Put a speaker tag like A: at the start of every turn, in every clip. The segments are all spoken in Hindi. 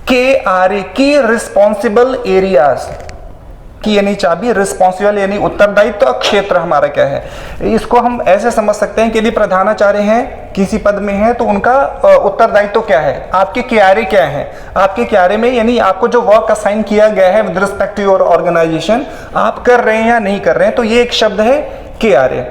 A: KRA की रिस्पॉन्सिबल एरियाज की यानी चाबी, रिस्पॉन्सिबल यानी उत्तरदायित्व तो क्षेत्र हमारा क्या है। इसको हम ऐसे समझ सकते हैं कि यदि प्रधानाचार्य हैं किसी पद में है तो उनका उत्तरदायित्व तो क्या है, आपके KRA क्या है, आपके KRA में यानी आपको जो वर्क असाइन किया गया है with respect to your organisation आप कर रहे हैं या नहीं कर रहे हैं, तो ये एक शब्द है KRA।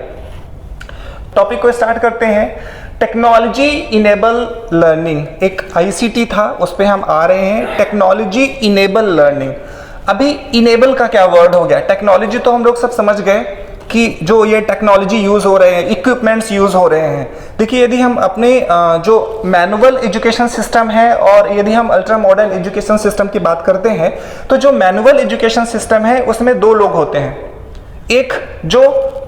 A: टॉपिक को स्टार्ट करते हैं। टेक्नोलॉजी इनेबल लर्निंग, एक ICT था उस पर हम आ रहे हैं। टेक्नोलॉजी इनेबल लर्निंग, अभी इनेबल का क्या वर्ड हो गया। टेक्नोलॉजी तो हम लोग सब समझ गए कि जो ये टेक्नोलॉजी यूज हो रहे हैं, इक्विपमेंट्स यूज हो रहे हैं। देखिए यदि हम अपने जो मैनुअल एजुकेशन सिस्टम है और यदि हम अल्ट्रा मॉडर्न एजुकेशन सिस्टम की बात करते हैं तो जो मैनुअल एजुकेशन सिस्टम है उसमें दो लोग होते हैं। एक जो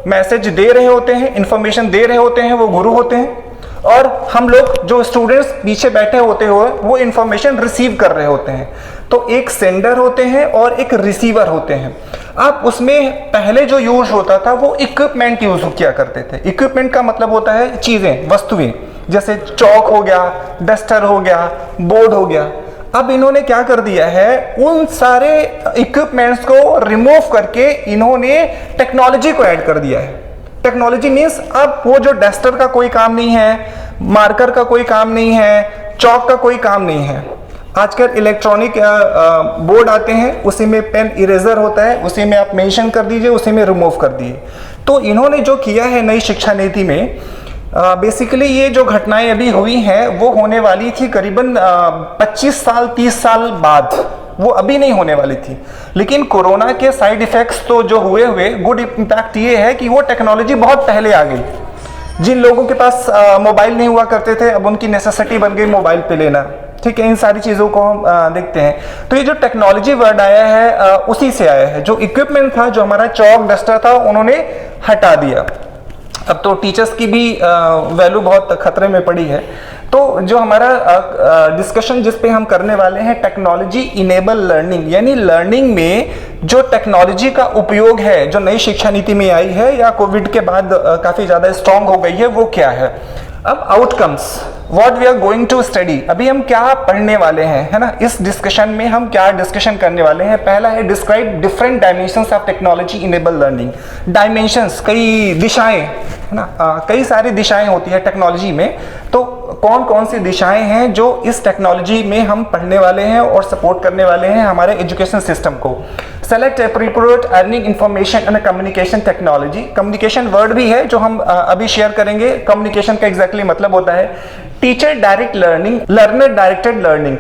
A: मैसेज दे रहे होते हैं, इंफॉर्मेशन दे रहे होते हैं, वो गुरु होते हैं, और हम लोग जो स्टूडेंट्स पीछे बैठे होते हुए वो इंफॉर्मेशन रिसीव कर रहे होते हैं। तो एक सेंडर होते हैं और एक रिसीवर होते हैं। अब उसमें पहले जो यूज होता था वो इक्विपमेंट यूज किया करते थे। इक्विपमेंट का मतलब होता है चीजें, वस्तुएं, जैसे चौक हो गया, डस्टर हो गया, बोर्ड हो गया। अब इन्होंने क्या कर दिया है, उन सारे इक्विपमेंट्स को रिमूव करके इन्होंने टेक्नोलॉजी को ऐड कर दिया है। टेक्नोलॉजी मीन्स अब वो जो डस्टर का कोई काम नहीं है, मार्कर का कोई काम नहीं है, चौक का कोई काम नहीं है। आजकल इलेक्ट्रॉनिक बोर्ड आते हैं, उसी में पेन इरेजर होता है, उसी में आप मेंशन कर दीजिए, उसी में रिमूव कर दिए। तो इन्होंने जो किया है नई शिक्षा नीति में, बेसिकली ये जो घटनाएं अभी हुई हैं वो होने वाली थी करीबन 25 साल 30 साल बाद, वो अभी नहीं होने वाली थी। लेकिन कोरोना के साइड इफेक्ट्स तो जो हुए गुड इम्पैक्ट ये है कि वो टेक्नोलॉजी बहुत पहले आ गई। जिन लोगों के पास मोबाइल नहीं हुआ करते थे, अब उनकी नेसेसिटी बन गई मोबाइल पे लेना। ठीक है, इन सारी चीज़ों को हम देखते हैं। तो ये जो टेक्नोलॉजी वर्ड आया है उसी से आया है। जो इक्विपमेंट था, जो हमारा चौक डस्टर था, उन्होंने हटा दिया। अब तो टीचर्स की भी वैल्यू बहुत खतरे में पड़ी है। तो जो हमारा डिस्कशन जिस पे हम करने वाले हैं, टेक्नोलॉजी इनेबल लर्निंग, यानी लर्निंग में जो टेक्नोलॉजी का उपयोग है, जो नई शिक्षा नीति में आई है या कोविड के बाद काफ़ी ज़्यादा स्ट्रांग हो गई है, वो क्या है। अब outcomes, what we are going to study, अभी हम क्या पढ़ने वाले हैं, है ना। इस डिस्कशन में हम क्या डिस्कशन करने वाले हैं। पहला है describe different dimensions of technology enable learning. Dimensions, कई दिशाएं, है ना, कई सारी दिशाएं होती है टेक्नोलॉजी में। तो कौन कौन सी दिशाएं हैं जो इस टेक्नोलॉजी में हम पढ़ने वाले हैं और सपोर्ट करने वाले हैं हमारे एजुकेशन सिस्टम को। Select appropriate earning information and communication technology. Communication word भी है जो हम अभी शेयर करेंगे। कम्युनिकेशन का एग्जैक्टली मतलब होता है teacher direct learning, learner directed learning,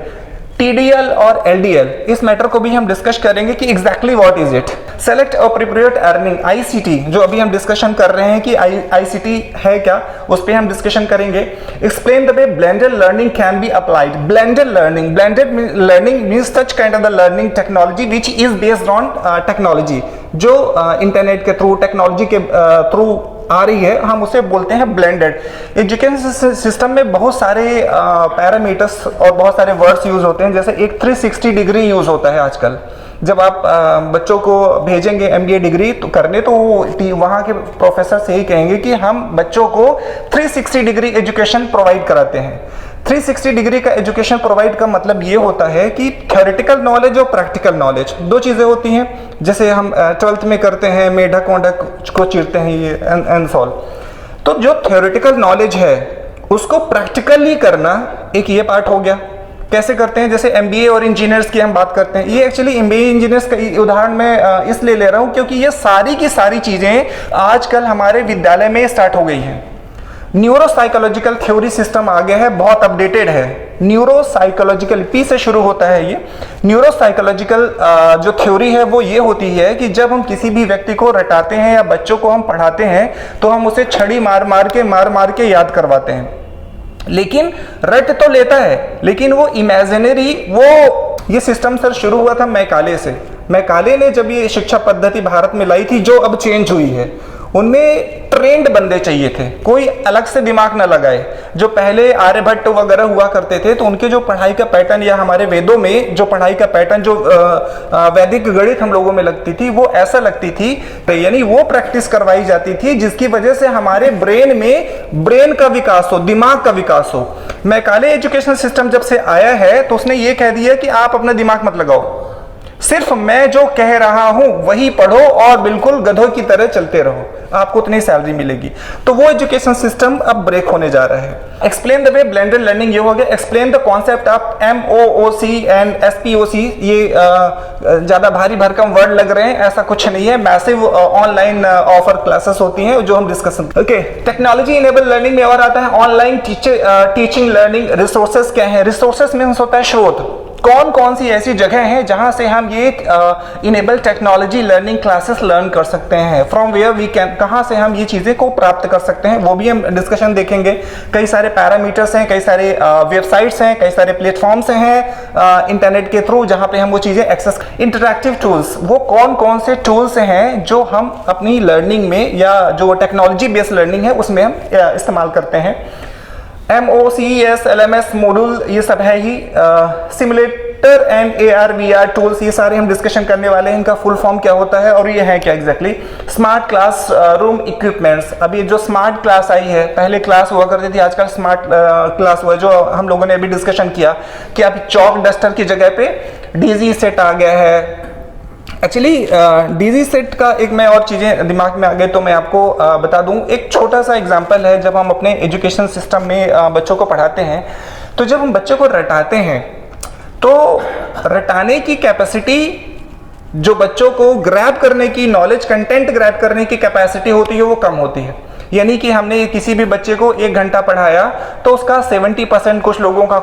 A: TDL और LDL। इस मैटर को भी हम डिस्कस करेंगे कि exactly what is it. Select appropriate earning, ICT, जो अभी हम डिस्कशन कर रहे हैं कि ICT है क्या, उस पर हम डिस्कशन करेंगे। Explain the way blended learning can be applied. Blended learning, blended learning means such kind of the learning technology which is based on technology, जो इंटरनेट के थ्रू, टेक्नोलॉजी के थ्रू आ रही है, हम उसे बोलते हैं ब्लेंडेड। एजुकेशन सिस्टम में बहुत सारे पैरामीटर्स और बहुत सारे वर्ड्स यूज होते हैं। जैसे एक 360 डिग्री यूज होता है आजकल। जब आप बच्चों को भेजेंगे MBA डिग्री तो करने, तो वहाँ के प्रोफेसर से ही कहेंगे कि हम बच्चों को 360 डिग्री एजुकेशन प्रोवाइड कराते हैं। 360 डिग्री का एजुकेशन प्रोवाइड का मतलब ये होता है कि थ्योरेटिकल नॉलेज और प्रैक्टिकल नॉलेज, दो चीज़ें होती हैं। जैसे हम 12th में करते हैं, मेढक वोढक को चीरते हैं, ये एंड सॉल्व। तो जो थ्योरेटिकल नॉलेज है उसको प्रैक्टिकली करना, एक ये पार्ट हो गया। कैसे करते हैं, जैसे MBA और इंजीनियर्स की हम बात करते हैं। ये एक्चुअली MBA इंजीनियर्स का उदाहरण मैं इसलिए ले रहा हूँ क्योंकि ये सारी की सारी चीज़ें आजकल हमारे विद्यालय में स्टार्ट हो गई हैं। न्यूरोसाइकोलॉजिकल थ्योरी सिस्टम आ गया है, बहुत अपडेटेड है। न्यूरोसाइकोलॉजिकल, P से शुरू होता है ये। न्यूरोसाइकोलॉजिकल जो थ्योरी है वो ये होती है कि जब हम किसी भी व्यक्ति को रटाते हैं या बच्चों को हम पढ़ाते हैं तो हम उसे छड़ी मार मार के याद करवाते हैं। लेकिन रट तो लेता है, लेकिन वो इमेजिनरी, वो ये सिस्टम सर शुरू हुआ था मैकाले से। मैकाले ने जब ये शिक्षा पद्धति भारत में लाई थी, जो अब चेंज हुई है, उनमें ट्रेंड बंदे चाहिए थे, कोई अलग से दिमाग ना लगाए। जो पहले आर्यभट्ट वगैरह हुआ करते थे तो उनके जो पढ़ाई का पैटर्न, या हमारे वेदों में जो पढ़ाई का पैटर्न, जो वैदिक गणित हम लोगों में लगती थी, वो ऐसा लगती थी, यानी वो प्रैक्टिस करवाई जाती थी जिसकी वजह से हमारे ब्रेन में ब्रेन का विकास हो, दिमाग का विकास हो। मैकाले एजुकेशन सिस्टम जब से आया है तो उसने ये कह दिया कि आप अपना दिमाग मत लगाओ, सिर्फ मैं जो कह रहा हूं वही पढ़ो और बिल्कुल गधों की तरह चलते रहो, आपको उतनी सैलरी मिलेगी। तो वो एजुकेशन सिस्टम अब ब्रेक होने जा रहा है। Explain the way blended learning ये हो गया। Explain the concept of MOOC and SPOC, ये ज्यादा भारी भरकम वर्ड लग रहे हैं, ऐसा कुछ नहीं है। मैसिव ऑनलाइन ऑफर क्लासेस होती हैं जो हम discuss. Okay, technology enable learning में और आता है ऑनलाइन टीचिंग लर्निंग। रिसोर्सेज क्या है? रिसोर्सेज मीन्स होता है स्रोत। कौन कौन सी ऐसी जगह हैं जहां से हम ये enable technology learning classes learn कर सकते हैं, फ्रॉम वेयर वी कैन, कहां से हम ये चीज़ें को प्राप्त कर सकते हैं, वो भी हम डिस्कशन देखेंगे। कई सारे पैरामीटर्स हैं, कई सारे वेबसाइट्स हैं, कई सारे प्लेटफॉर्म्स हैं इंटरनेट के थ्रू जहां पे हम वो चीज़ें एक्सेस। इंटरैक्टिव टूल्स, वो कौन कौन से टूल्स हैं जो हम अपनी लर्निंग में या जो टेक्नोलॉजी बेस्ड लर्निंग है उसमें हम इस्तेमाल करते हैं। MOOCs, LMS मॉड्यूल ये सब है ही। सिमुलेटर एंड AR/VR टूल्स, ये सारे हम डिस्कशन करने वाले हैं। इनका फुल फॉर्म क्या होता है और ये है क्या exactly. Smart class room equipments, अभी जो स्मार्ट क्लास आई है, पहले क्लास हुआ करती थी, आजकल स्मार्ट क्लास हुआ, जो हम लोगों ने अभी डिस्कशन किया कि अब चौक डस्टर की जगह पे DZ सेट आ गया है। एक्चुअली DZ सेट का एक मैं और चीज़ें दिमाग में आ गए तो मैं आपको बता दूं। एक छोटा सा एग्जांपल है, जब हम अपने एजुकेशन सिस्टम में बच्चों को पढ़ाते हैं, तो जब हम बच्चों को रटाते हैं तो रटाने की कैपेसिटी, जो बच्चों को ग्रैब करने की, नॉलेज कंटेंट ग्रैब करने की कैपेसिटी होती है वो कम होती है। यानी कि हमने किसी भी बच्चे को 1 घंटा पढ़ाया तो उसका 70% कुछ लोगों का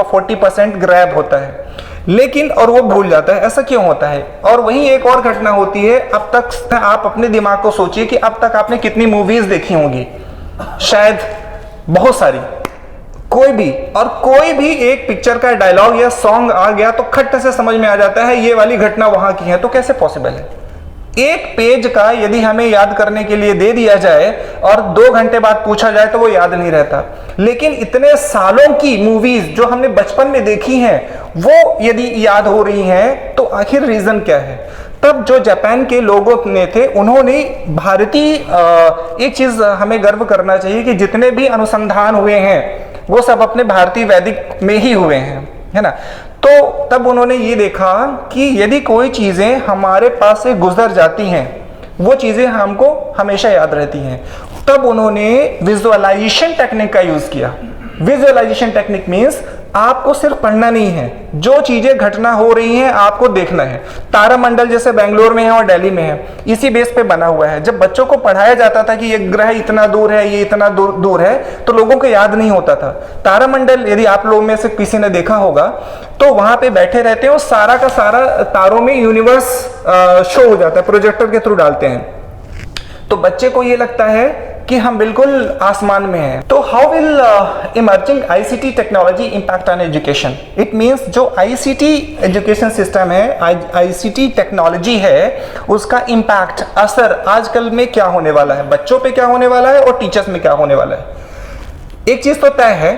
A: 40% ग्रैब होता है, लेकिन और वो भूल जाता है। ऐसा क्यों होता है? और वहीं एक और घटना होती है, अब तक आप अपने दिमाग को सोचिए कि अब तक आपने कितनी मूवीज देखी होंगी, शायद बहुत सारी, कोई भी, और कोई भी एक पिक्चर का डायलॉग या सॉन्ग आ गया तो खट से समझ में आ जाता है ये वाली घटना वहां की है। तो कैसे पॉसिबल है? एक पेज का यदि हमें याद करने के लिए दे दिया जाए और 2 घंटे बाद पूछा जाए तो वो याद नहीं रहता, लेकिन इतने सालों की मूवीज जो हमने बचपन में देखी हैं वो यदि याद हो रही हैं तो आखिर रीजन क्या है? तब जो जापान के लोगों ने थे, उन्होंने भारतीय, एक चीज हमें गर्व करना चाहिए कि जितने भी अनुसंधान हुए हैं वो सब अपने भारतीय वैदिक में ही हुए हैं, है ना। तो तब उन्होंने ये देखा कि यदि कोई चीजें हमारे पास से गुजर जाती हैं, वो चीजें हमको हमेशा याद रहती हैं। तब उन्होंने विजुअलाइजेशन टेक्निक का यूज किया। विजुअलाइजेशन टेक्निक मीन्स आपको सिर्फ पढ़ना नहीं है, जो चीजें घटना हो रही हैं आपको देखना है। तारामंडल जैसे बेंगलोर में है और दिल्ली में है, इसी बेस पे बना हुआ है। जब बच्चों को पढ़ाया जाता था कि ये ग्रह इतना दूर है, ये इतना दूर है, तो लोगों को याद नहीं होता था। तारामंडल यदि आप लोगों में से किसी ने देखा होगा तो वहां पे बैठे रहते हैं और सारा का सारा तारों में यूनिवर्स शो हो जाता है, प्रोजेक्टर के थ्रू डालते हैं, तो बच्चे को ये लगता है कि हम बिल्कुल आसमान में हैं। तो how will emerging ICT technology impact on education? It means जो ICT एजुकेशन सिस्टम है, ICT टेक्नोलॉजी है, उसका इम्पैक्ट, असर आजकल में क्या होने वाला है, बच्चों पे क्या होने वाला है और टीचर्स में क्या होने वाला है। एक चीज तो तय है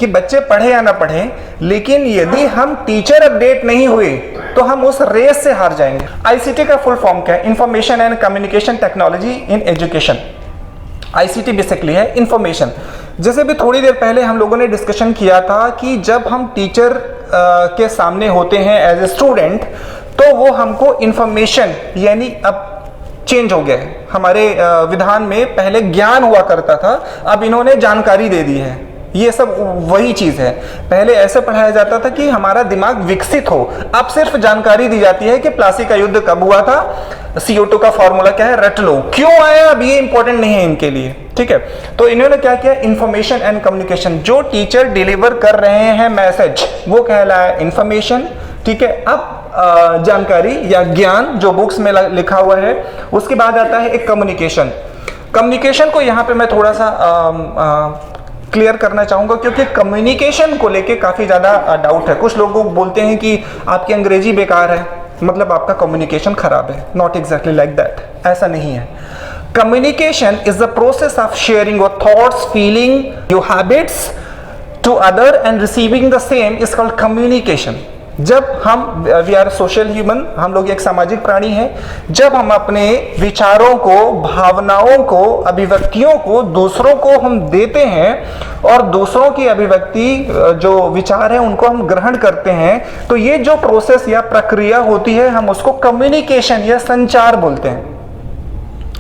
A: कि बच्चे पढ़े या ना पढ़े, लेकिन यदि हम टीचर अपडेट नहीं हुए तो हम उस रेस से हार जाएंगे। ICT का फुल फॉर्म क्या है? Information and communication technology in education. ICT basically है इंफॉर्मेशन। जैसे भी थोड़ी देर पहले हम लोगों ने डिस्कशन किया था कि जब हम टीचर के सामने होते हैं एज ए स्टूडेंट, तो वो हमको इंफॉर्मेशन, यानी अब चेंज हो गया है हमारे विधान में, पहले ज्ञान हुआ करता था, अब इन्होंने जानकारी दे दी है। ये सब वही चीज है। पहले ऐसे पढ़ाया जाता था कि हमारा दिमाग विकसित हो, अब सिर्फ जानकारी दी जाती है कि प्लासी का युद्ध कब हुआ था, CO2 का फॉर्मूला क्या है, रट लो, क्यों आया अब ये इंपॉर्टेंट नहीं है इनके लिए, ठीक है। तो इन्होंने क्या किया, इंफॉर्मेशन एंड कम्युनिकेशन, जो टीचर डिलीवर कर रहे हैं मैसेज वो कहलाया इंफॉर्मेशन, ठीक है। अब जानकारी या ज्ञान जो बुक्स में लिखा हुआ है, उसके बाद आता है एक कम्युनिकेशन। कम्युनिकेशन को यहाँ पे मैं थोड़ा सा क्लियर करना चाहूंगा, क्योंकि कम्युनिकेशन को लेके काफी ज्यादा डाउट है। कुछ लोग बोलते हैं कि आपकी अंग्रेजी बेकार है, मतलब आपका कम्युनिकेशन खराब है। नॉट एग्जैक्टली लाइक दैट, ऐसा नहीं है। Communication is the process of sharing your thoughts, feeling, your habits to other and receiving the same is called communication. जब हम वी आर सोशल ह्यूमन, हम लोग एक सामाजिक प्राणी हैं, जब हम अपने विचारों को, भावनाओं को, अभिव्यक्तियों को दूसरों को हम देते हैं और दूसरों की अभिव्यक्ति जो विचार है उनको हम ग्रहण करते हैं, तो ये जो प्रोसेस या प्रक्रिया होती है हम उसको कम्युनिकेशन या संचार बोलते हैं।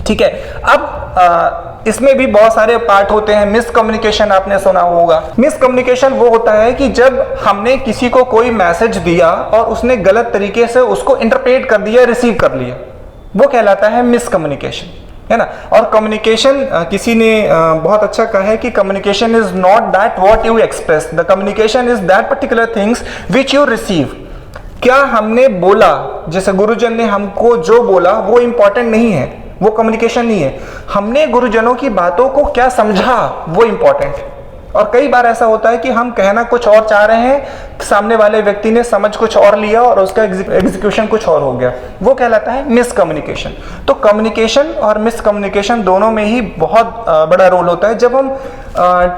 A: ठीक है, अब इसमें भी बहुत सारे पार्ट होते हैं। मिसकम्युनिकेशन आपने सुना होगा। मिसकम्युनिकेशन वो होता है कि जब हमने किसी को कोई मैसेज दिया और उसने गलत तरीके से उसको इंटरप्रेट कर दिया, रिसीव कर लिया, वो कहलाता है मिसकम्युनिकेशन, है ना। और कम्युनिकेशन, किसी ने बहुत अच्छा कहा है कि communication is not that what you express, the communication is that particular things which you receive. क्या हमने बोला, जैसे गुरुजन ने हमको जो बोला वो इंपॉर्टेंट नहीं है, वो कम्युनिकेशन नहीं है। हमने गुरुजनों की बातों को क्या समझा वो इंपॉर्टेंट है। और कई बार ऐसा होता है कि हम कहना कुछ और चाह रहे हैं, सामने वाले व्यक्ति ने समझ कुछ और लिया और उसका एग्जीक्यूशन कुछ और हो गया, वो कहलाता है मिसकम्युनिकेशन। तो कम्युनिकेशन और मिसकम्युनिकेशन दोनों में ही बहुत बड़ा रोल होता है। जब हम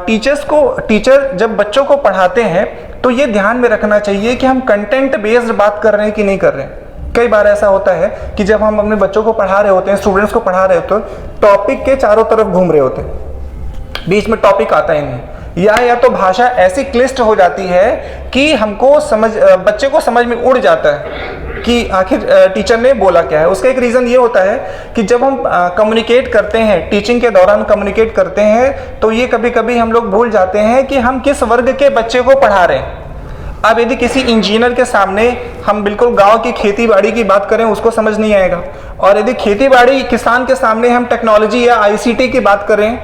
A: टीचर जब बच्चों को पढ़ाते हैं तो ये ध्यान में रखना चाहिए कि हम कंटेंट बेस्ड बात कर रहे हैं कि नहीं कर रहे हैं। कई बार ऐसा होता है कि जब हम अपने बच्चों को पढ़ा रहे होते हैं, स्टूडेंट्स को पढ़ा रहे होते हैं, टॉपिक के चारों तरफ घूम रहे होते हैं, बीच में टॉपिक आता ही नहीं, या तो भाषा ऐसी क्लिष्ट हो जाती है कि हमको बच्चे को समझ में उड़ जाता है कि आखिर टीचर ने बोला क्या है। उसका एक रीज़न ये होता है कि जब हम कम्युनिकेट करते हैं, टीचिंग के दौरान कम्युनिकेट करते हैं, तो ये कभी कभी हम लोग भूल जाते हैं कि हम किस वर्ग के बच्चे को पढ़ा रहे हैं। अब यदि किसी इंजीनियर के सामने हम बिल्कुल गांव की खेती बाड़ी की बात करें, उसको समझ नहीं आएगा। और यदि खेती बाड़ी किसान के सामने हम टेक्नोलॉजी या आईसीटी की बात करें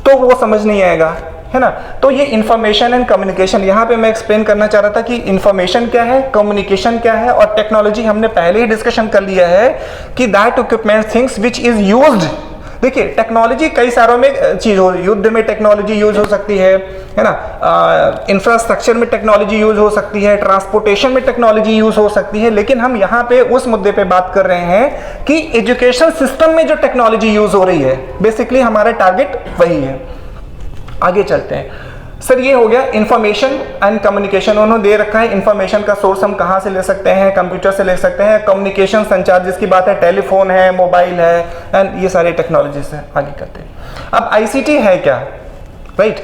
A: तो वो समझ नहीं आएगा, है ना। तो ये इंफॉर्मेशन एंड कम्युनिकेशन, यहाँ पे मैं एक्सप्लेन करना चाह रहा था कि इंफॉर्मेशन क्या है, कम्युनिकेशन क्या है, और टेक्नोलॉजी हमने पहले ही डिस्कशन कर लिया है कि that equipment things which is used. देखिए, टेक्नोलॉजी कई सारों में चीज हो, युद्ध में टेक्नोलॉजी यूज हो सकती है ना, इंफ्रास्ट्रक्चर में टेक्नोलॉजी यूज हो सकती है, ट्रांसपोर्टेशन में टेक्नोलॉजी यूज हो सकती है। लेकिन हम यहाँ पे उस मुद्दे पे बात कर रहे हैं कि एजुकेशन सिस्टम में जो टेक्नोलॉजी यूज हो रही है, बेसिकली हमारा टारगेट वही है। आगे चलते हैं। सर, ये हो गया इंफॉर्मेशन एंड कम्युनिकेशन, उन्होंने दे रखा है इंफॉर्मेशन का सोर्स हम कहाँ से ले सकते हैं, कंप्यूटर से ले सकते हैं। कम्युनिकेशन, संचार जिसकी बात है, टेलीफोन है, मोबाइल है, एंड ये सारे टेक्नोलॉजीज हैं। आगे करते हैं। अब आईसीटी है क्या, right.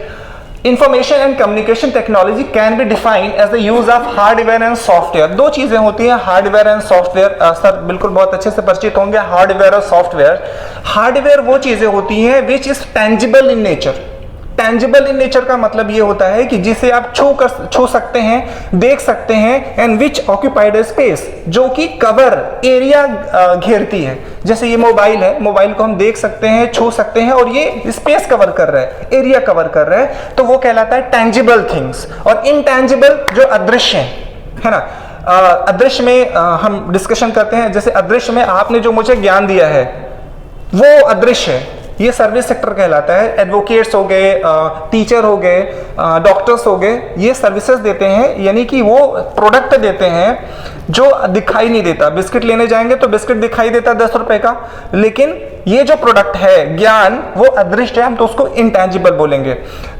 A: Information and communication technology can be defined as the use of hardware and software. दो चीजें होती हैं, हार्डवेयर एंड सॉफ्टवेयर। सर बिल्कुल बहुत अच्छे से परिचित होंगे हार्डवेयर और सॉफ्टवेयर। हार्डवेयर वो चीजें होती हैं which is tangible in nature. Tangible in nature का मतलब ये होता है कि जिसे आप छू सकते हैं, देख सकते हैं, एंड विच ऑक्यूपाइड स्पेस, जो कि कवर एरिया घेरती है। जैसे ये मोबाइल है, मोबाइल को हम देख सकते हैं, छू सकते हैं, और ये स्पेस कवर कर रहा है, एरिया कवर कर रहा है, तो वो कहलाता है टेंजिबल थिंग्स। और इनटेंजिबल जो अदृश्य है ना, अदृश्य में हम डिस्कशन करते हैं। जैसे अदृश्य में आपने जो मुझे ज्ञान दिया है वो अदृश्य है, ये सर्विस सेक्टर कहलाता है। एडवोकेट्स हो गए, टीचर हो गए, डॉक्टर्स हो गए, ये सर्विसेज देते हैं, यानी कि वो प्रोडक्ट देते हैं जो दिखाई नहीं देता। बिस्किट लेने जाएंगे तो बिस्किट दिखाई देता 10 रुपए का, लेकिन ये जो प्रोडक्ट है ज्ञान, वो अदृश्य है, हम तो उसको इंटेंजिबल बोलेंगे।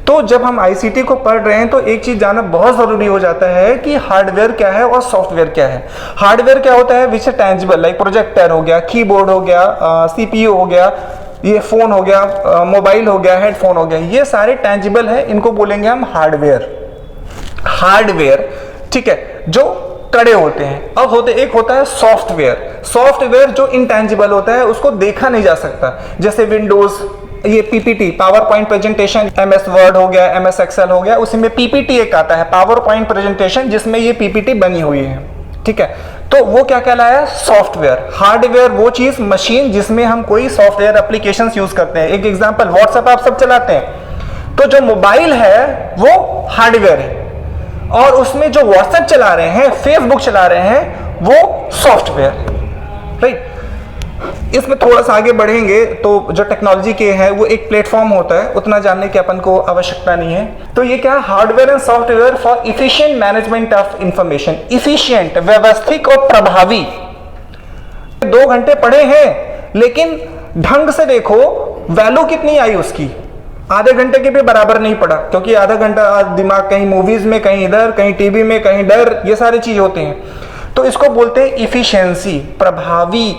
A: तो जब हम आईसीटी को पढ़ रहे हैं तो एक चीज जानना बहुत जरूरी हो जाता है कि हार्डवेयर क्या है और सॉफ्टवेयर क्या है। हार्डवेयर क्या होता है, which is tangible, like projector हो गया, कीबोर्ड हो गया, सीपीयू हो गया, ये फोन हो गया, मोबाइल हो गया, हेडफोन हो गया, ये सारे टेंजिबल है, इनको बोलेंगे हम हार्डवेयर। हार्डवेयर, ठीक है, जो कड़े होते हैं। अब एक होता है सॉफ्टवेयर। सॉफ्टवेयर जो इंटेंजिबल होता है, उसको देखा नहीं जा सकता। जैसे विंडोज, ये PPT, power point presentation, MS word हो गया, एमएस एक्सेल हो गया, उसमें पीपीटी एक आता है, पावर पॉइंट प्रेजेंटेशन, जिसमें ये पीपीटी बनी हुई है, ठीक है। तो वो क्या कहलाया, सॉफ्टवेयर। हार्डवेयर वो चीज, मशीन जिसमें हम कोई सॉफ्टवेयर एप्लीकेशंस यूज करते हैं। एक एग्जांपल, व्हाट्सएप आप सब चलाते हैं, तो जो मोबाइल है वो हार्डवेयर है, और उसमें जो व्हाट्सएप चला रहे हैं, फेसबुक चला रहे हैं, वो सॉफ्टवेयर, राइट। इसमें थोड़ा सा आगे बढ़ेंगे तो जो टेक्नोलॉजी के है वो एक प्लेटफॉर्म होता है, उतना जानने की अपन को आवश्यकता नहीं है। तो ये क्या, hardware and software for efficient management of information. Efficient, व्यवस्थित और प्रभावी। 2 घंटे पढ़े हैं, लेकिन ढंग से देखो वैल्यू कितनी आई उसकी, आधे घंटे के भी बराबर नहीं पढ़ा, क्योंकि आधा घंटा दिमाग कहीं मूवीज में, कहीं इधर, कहीं टीवी में, कहीं डर, ये सारी चीज होते हैं। तो इसको बोलते हैं इफिशिएंसी, प्रभावी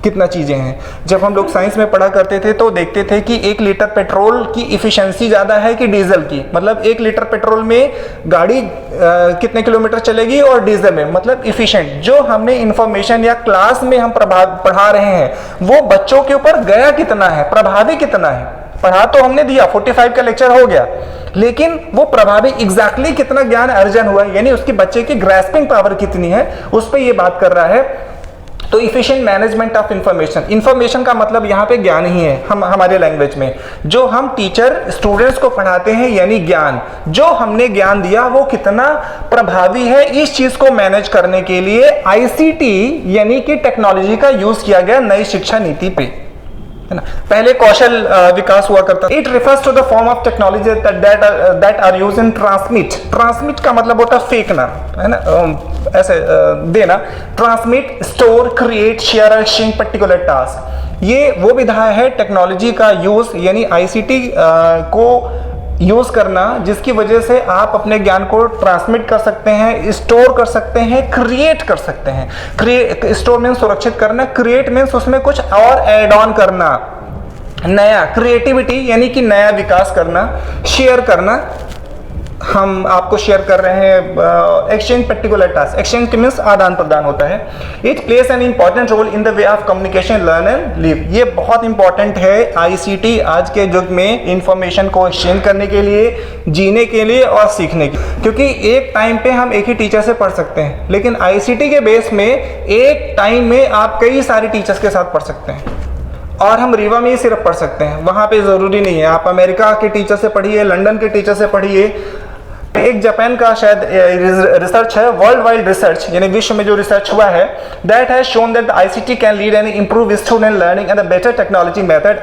A: कितना चीजें हैं। जब हम लोग साइंस में पढ़ा करते थे तो देखते थे कि 1 लीटर पेट्रोल की इफिशिएंसी ज्यादा है कि डीजल की, मतलब 1 लीटर पेट्रोल में गाड़ी कितने किलोमीटर चलेगी और डीजल में, मतलब इफिशिएंट। जो हमने इंफॉर्मेशन या क्लास में हम पढ़ा रहे हैं वो बच्चों के ऊपर गया कितना है, प्रभावी कितना है। पढ़ा तो हमने दिया, 45 का लेक्चर हो गया, लेकिन वो प्रभावी एग्जैक्टली कितना ज्ञान अर्जन हुआ, यानी उसकी बच्चे की ग्रास्पिंग पावर कितनी है, उस पर ये बात कर रहा है। तो efficient management of information, information का मतलब यहाँ पे ज्ञान ही है। हमारे लैंग्वेज में जो हम टीचर स्टूडेंट्स को पढ़ाते हैं, यानी ज्ञान, जो हमने ज्ञान दिया वो कितना प्रभावी है, इस चीज को मैनेज करने के लिए आईसीटी यानी कि टेक्नोलॉजी का यूज किया गया नई शिक्षा नीति पे, है ना। पहले कौशल विकास हुआ करता। It refers to the form of technology that are used in transmit. Transmit का मतलब होता है फेंकना, है ना, ऐसे देना। Transmit, store, create, share, exchange particular task. ये वो विधा है टेक्नोलॉजी का यूज, यानी आईसीटी को यूज करना, जिसकी वजह से आप अपने ज्ञान को ट्रांसमिट कर सकते हैं, स्टोर कर सकते हैं, क्रिएट कर सकते हैं। स्टोर मीन्स सुरक्षित करना, क्रिएट मीन्स उसमें कुछ और ऐड ऑन करना, नया, क्रिएटिविटी यानी कि नया विकास करना, शेयर करना, हम आपको शेयर कर रहे हैं। एक्सचेंज पर्टिकुलर टास्क, एक्सचेंज के मीन्स आदान प्रदान होता है। It plays an important role in the way of communication, learn and live. ये बहुत इंपॉर्टेंट है आईसीटी आज के युग में इंफॉर्मेशन को एक्सचेंज करने के लिए, जीने के लिए और सीखने के लिए। क्योंकि एक टाइम पे हम एक ही टीचर से पढ़ सकते हैं, लेकिन आईसीटी के बेस में एक टाइम में आप कई सारे टीचर्स के साथ पढ़ सकते हैं। और हम रीवा में ही सिर्फ पढ़ सकते हैं, वहां पे जरूरी नहीं है। आप अमेरिका के टीचर से पढ़िए, लंदन के टीचर से पढ़िए। एक जापान का शायद रिसर्च है, वर्ल्ड वाइड रिसर्च, यानी विश्व में जो रिसर्च हुआ है, that has shown that ICT can lead and improve student learning and a better technology method.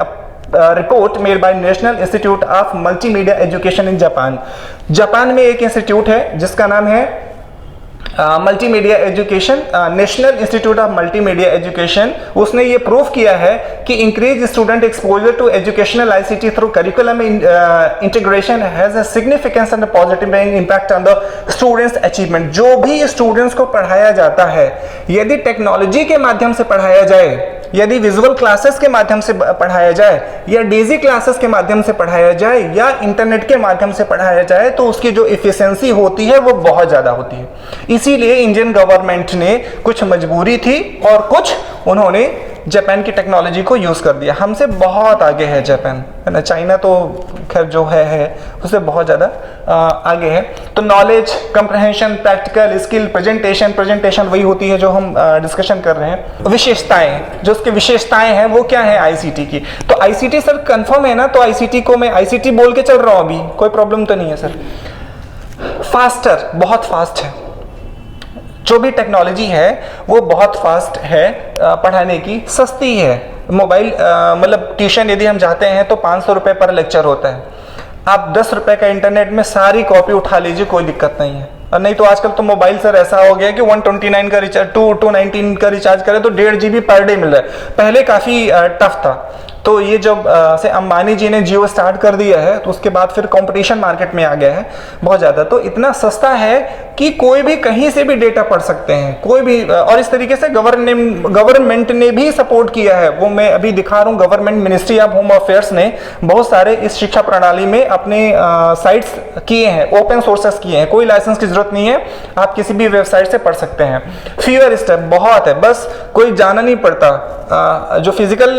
A: Report made by national institute of multimedia education in Japan. Japan में एक इंस्टीट्यूट है जिसका नाम है multimedia education, national institute of multimedia education. उसने ये प्रूव किया है कि increase student exposure to educational ICT through curriculum integration has a significance and positive impact on the students achievement. जो भी स्टूडेंट्स को पढ़ाया जाता है, यदि टेक्नोलॉजी के माध्यम से पढ़ाया जाए, यदि विजुअल क्लासेस के माध्यम से पढ़ाया जाए, या डेजी क्लासेस के माध्यम से पढ़ाया जाए, या इंटरनेट के माध्यम से पढ़ाया जाए, तो उसकी जो इफिशिएंसी होती है वो बहुत ज्यादा होती है। इसीलिए इंडियन गवर्नमेंट ने कुछ मजबूरी थी और कुछ उन्होंने जापान की टेक्नोलॉजी को यूज कर दिया। हमसे बहुत आगे है जापान, है ना। चाइना तो खैर जो है उससे बहुत ज्यादा आगे है। तो knowledge, comprehension, practical skill, presentation वही होती है जो हम डिस्कशन कर रहे हैं। विशेषताएं, जो उसकी विशेषताएं हैं वो क्या है आईसीटी की। तो आईसीटी सर कंफर्म है ना, तो आईसीटी को मैं आईसीटी बोल के चल रहा हूं, अभी कोई प्रॉब्लम तो नहीं है सर। फास्टर, बहुत फास्ट है। जो भी टेक्नोलॉजी है वो बहुत फास्ट है, पढ़ाने की, सस्ती है। मोबाइल मतलब ट्यूशन यदि हम जाते हैं तो 500 रुपये पर लेक्चर होता है। आप 10 रुपये का इंटरनेट में सारी कॉपी उठा लीजिए, कोई दिक्कत नहीं है। और नहीं तो आजकल तो मोबाइल सर ऐसा हो गया कि 129 का रिचार्ज, 219 का रिचार्ज करें तो 1.5 GB पर डे मिल रहा है। पहले काफ़ी टफ था। तो ये जब से अंबानी जी ने जियो स्टार्ट कर दिया है, तो उसके बाद फिर कंपटीशन मार्केट में आ गया है बहुत ज़्यादा। तो इतना सस्ता है कि कोई भी कहीं से भी डेटा पढ़ सकते हैं, कोई भी। और इस तरीके से गवर्नमेंट ने भी सपोर्ट किया है। वो मैं अभी दिखा रहा हूँ, government ministry of home affairs ने बहुत सारे इस शिक्षा प्रणाली में अपने साइट्स किए हैं, ओपन सोर्सेस किए हैं। कोई लाइसेंस की जरूरत नहीं है, आप किसी भी वेबसाइट से पढ़ सकते हैं। फ्यूअर स्टेप बहुत है, बस कोई जाना नहीं पड़ता। जो फिजिकल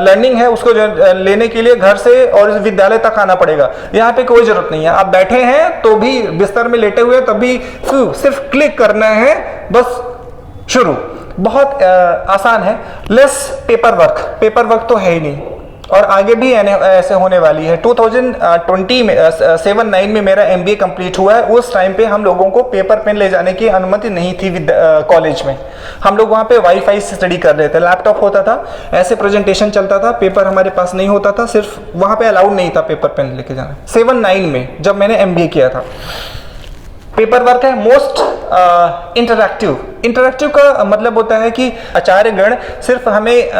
A: लर्निंग है उसको लेने के लिए घर से और इस विद्यालय तक आना पड़ेगा। यहाँ पे कोई जरूरत नहीं है, आप बैठे हैं तो भी, बिस्तर में लेटे हुए तब भी सिर्फ क्लिक करना है, बस शुरू। बहुत आसान है। लेस पेपर वर्क तो है ही नहीं, और आगे भी ऐसे होने वाली है। 2020 में 7-9 में मेरा MBA कंप्लीट हुआ है। उस टाइम पे हम लोगों को पेपर पेन ले जाने की अनुमति नहीं थी कॉलेज में। हम लोग वहाँ पे वाईफाई से स्टडी कर रहे थे, लैपटॉप होता था, ऐसे प्रेजेंटेशन चलता था, पेपर हमारे पास नहीं होता था, सिर्फ वहाँ पे अलाउड नहीं था पेपर पेन लेके जाना। 7-9 में जब मैंने MBA किया था। पेपर वर्क है मोस्ट इंटरैक्टिव का मतलब होता है कि आचार्यगण सिर्फ हमें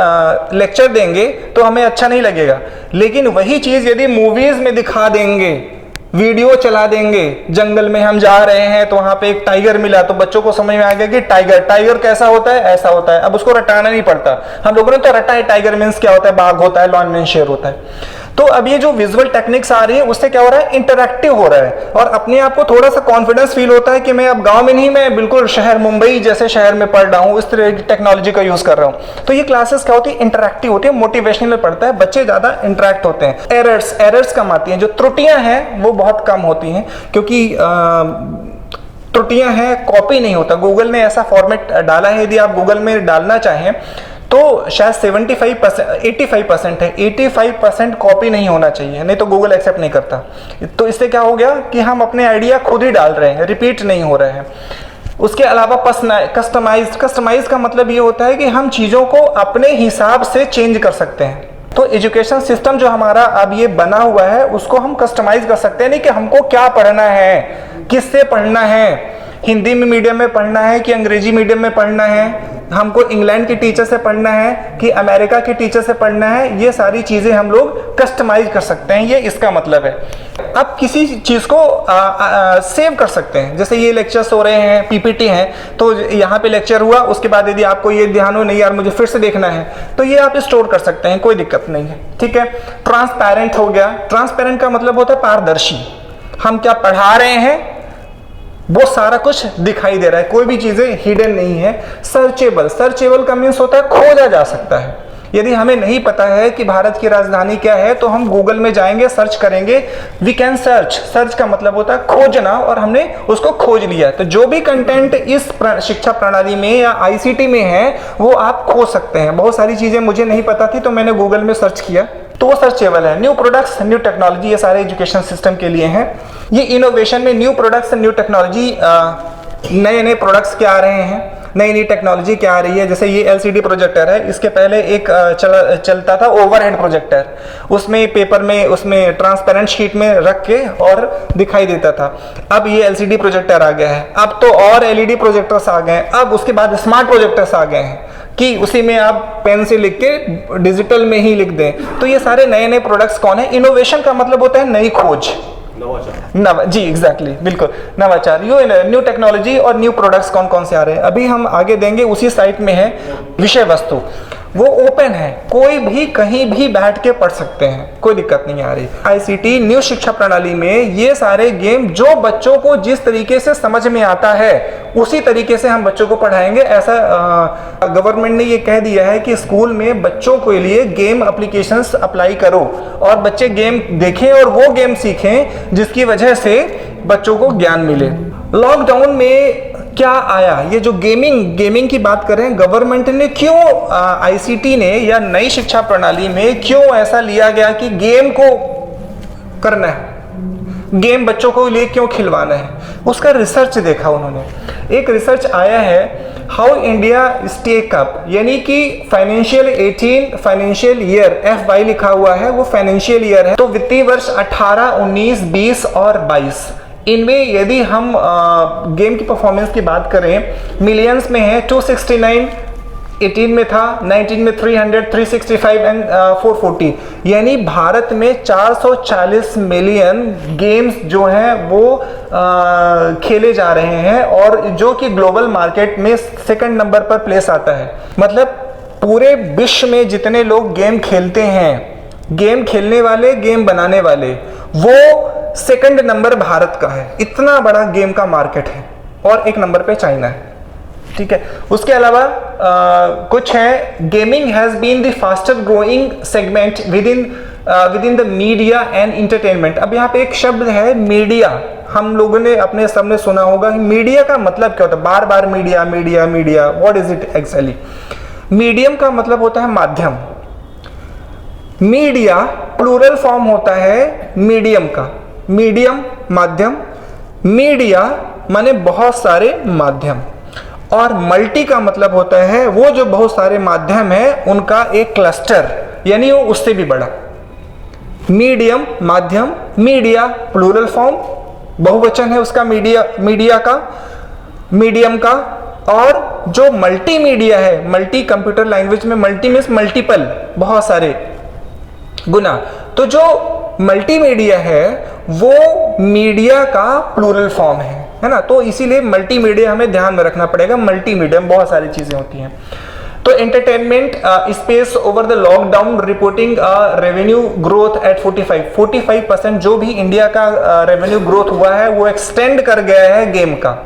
A: लेक्चर देंगे तो हमें अच्छा नहीं लगेगा, लेकिन वही चीज यदि मूवीज में दिखा देंगे, वीडियो चला देंगे, जंगल में हम जा रहे हैं तो वहां पे एक टाइगर मिला तो बच्चों को समझ में आ गया कि टाइगर कैसा होता है, ऐसा होता है। अब उसको रटाना नहीं पड़ता, हम लोगों ने तो रटा है टाइगर मीन्स क्या होता है, बाघ होता है, लॉयन मीन्स शेर होता है। तो अब ये जो विजुअल टेक्निक्स आ रही है उससे क्या हो रहा है, इंटरैक्टिव हो रहा है और अपने आप को थोड़ा सा कॉन्फिडेंस फील होता है कि मैं अब गांव में नहीं, मैं बिल्कुल शहर, मुंबई जैसे शहर में पढ़ रहा हूँ, इस तरह की टेक्नोलॉजी का यूज कर रहा हूँ। तो ये क्लासेस क्या होती है, इंटरैक्टिव होती है, मोटिवेशनल पढ़ता है, बच्चे ज्यादा इंटरैक्ट होते हैं। एरर्स कम आती हैं, जो त्रुटियां हैं वो बहुत कम होती हैं, क्योंकि त्रुटियां हैं, कॉपी नहीं होता। गूगल ने ऐसा फॉर्मेट डाला है, यदि आप गूगल में डालना चाहें तो शायद 85% है, 85% कॉपी नहीं होना चाहिए, नहीं तो गूगल एक्सेप्ट नहीं करता। तो इससे क्या हो गया कि हम अपने आइडिया खुद ही डाल रहे हैं, रिपीट नहीं हो रहे हैं। उसके अलावा कस्टमाइज का मतलब ये होता है कि हम चीज़ों को अपने हिसाब से चेंज कर सकते हैं। तो एजुकेशन सिस्टम जो हमारा अब ये बना हुआ है उसको हम कस्टमाइज कर सकते हैं, नहीं कि हमको क्या पढ़ना है, किससे पढ़ना है, हिंदी में मीडियम में पढ़ना है कि अंग्रेजी मीडियम में पढ़ना है, हमको इंग्लैंड के टीचर से पढ़ना है कि अमेरिका के टीचर से पढ़ना है, ये सारी चीज़ें हम लोग कस्टमाइज कर सकते हैं, ये इसका मतलब है। अब किसी चीज़ को सेव कर सकते हैं, जैसे ये लेक्चर्स हो रहे हैं, पीपीटी हैं, तो यहाँ पे लेक्चर हुआ, उसके बाद यदि आपको ये ध्यान हो नहीं यार मुझे फिर से देखना है, तो ये आप स्टोर कर सकते हैं, कोई दिक्कत नहीं है, ठीक है। ट्रांसपेरेंट हो गया, ट्रांसपेरेंट का मतलब होता है पारदर्शी, हम क्या पढ़ा रहे हैं वो सारा कुछ दिखाई दे रहा है, कोई भी चीजें हिडन नहीं है। सर्चेबल का मीन्स होता है खोजा जा सकता है। यदि हमें नहीं पता है कि भारत की राजधानी क्या है तो हम गूगल में जाएंगे, सर्च करेंगे, वी कैन सर्च का मतलब होता है खोजना, और हमने उसको खोज लिया। तो जो भी कंटेंट इस शिक्षा प्रणाली में या आईसीटी में है वो आप खोज सकते हैं। बहुत सारी चीजें मुझे नहीं पता थी तो मैंने गूगल में सर्च किया, तो वो सर्चेबल है। न्यू प्रोडक्ट्स, न्यू टेक्नोलॉजी, ये सारे एजुकेशन सिस्टम के लिए हैं। ये इनोवेशन में न्यू प्रोडक्ट्स, न्यू टेक्नोलॉजी, नए प्रोडक्ट्स क्या आ रहे हैं, नई टेक्नोलॉजी क्या आ रही है। जैसे ये एलसीडी प्रोजेक्टर है, इसके पहले एक चलता था ओवरहेड प्रोजेक्टर, उसमें पेपर में, उसमें ट्रांसपेरेंट शीट में रख के और दिखाई देता था। अब ये एलसीडी प्रोजेक्टर आ गया है, अब तो और एलईडी प्रोजेक्टर्स आ गए हैं, अब उसके बाद स्मार्ट प्रोजेक्टर्स आ गए हैं कि उसी में आप पेन से लिख के डिजिटल में ही लिख दें। तो ये सारे नए प्रोडक्ट्स कौन है। इनोवेशन का मतलब होता है नई खोज, जी एग्जैक्टली, बिल्कुल नवाचार। न्यू टेक्नोलॉजी और न्यू प्रोडक्ट्स कौन कौन से आ रहे हैं अभी हम आगे देंगे। उसी साइट में है विषय वस्तु, वो ओपन है, कोई भी कहीं भी बैठ के पढ़ सकते हैं, कोई दिक्कत नहीं आ रही। आईसीटी न्यू शिक्षा प्रणाली में ये सारे गेम जो बच्चों को जिस तरीके से समझ में आता है उसी तरीके से हम बच्चों को पढ़ाएंगे। ऐसा गवर्नमेंट ने ये कह दिया है कि स्कूल में बच्चों के लिए गेम एप्लीकेशंस अप्लाई करो और बच्चे गेम देखें और वो गेम सीखें जिसकी वजह से बच्चों को ज्ञान मिले। लॉकडाउन में क्या आया, ये जो गेमिंग की बात करें, गवर्नमेंट ने क्यों आईसीटी ने या नई शिक्षा प्रणाली में क्यों ऐसा लिया गया कि गेम को करना है, गेम बच्चों को लिए क्यों खिलवाना है, उसका रिसर्च देखा उन्होंने। एक रिसर्च आया है हाउ इंडिया स्टेक अप, यानी कि फाइनेंशियल ईयर FY लिखा हुआ है, वो फाइनेंशियल ईयर है। तो वित्तीय वर्ष 18, 19, 20 और 22, इनमें यदि हम गेम की परफॉर्मेंस की बात करें, मिलियंस में है 269, 18 में था, 19 में 300, 365 एंड 440, यानी भारत में 440 मिलियन गेम्स जो हैं वो खेले जा रहे हैं और जो कि ग्लोबल मार्केट में सेकंड नंबर पर प्लेस आता है। मतलब पूरे विश्व में जितने लोग गेम खेलते हैं, गेम खेलने वाले, गेम बनाने वाले, वो सेकंड नंबर भारत का है। इतना बड़ा गेम का मार्केट है और एक नंबर पे चाइना है, ठीक है। उसके अलावा कुछ है, gaming has been the faster growing segment within the media and entertainment. अब यहाँ पे एक शब्द है मीडिया, हम लोगों ने अपने सबने सुना होगा। मीडिया का मतलब क्या होता है, बार बार media media media, what is it actually. Medium का मतलब होता है माध्यम, मीडिया प्लूरल फॉर्म होता है मीडियम का, मीडियम माध्यम, मीडिया माने बहुत सारे माध्यम, और मल्टी का मतलब होता है वो जो बहुत सारे माध्यम है उनका एक क्लस्टर, यानी वो उससे भी बड़ा। मीडियम माध्यम, मीडिया प्लूरल फॉर्म, बहुवचन है उसका मीडिया का। मीडियम का, और जो मल्टीमीडिया है, मल्टी कंप्यूटर लैंग्वेज में मल्टी मीन्स मल्टीपल, बहुत सारे गुना, तो जो मल्टीमीडिया है वो मीडिया का प्लूरल फॉर्म है ना, तो इसीलिए मल्टीमीडिया हमें ध्यान में रखना पड़ेगा। मल्टीमीडिया में बहुत सारी चीजें होती हैं। तो entertainment space over the lockdown reporting revenue growth at 45% जो भी इंडिया का रेवेन्यू ग्रोथ हुआ है वो एक्सटेंड कर गया है गेम का।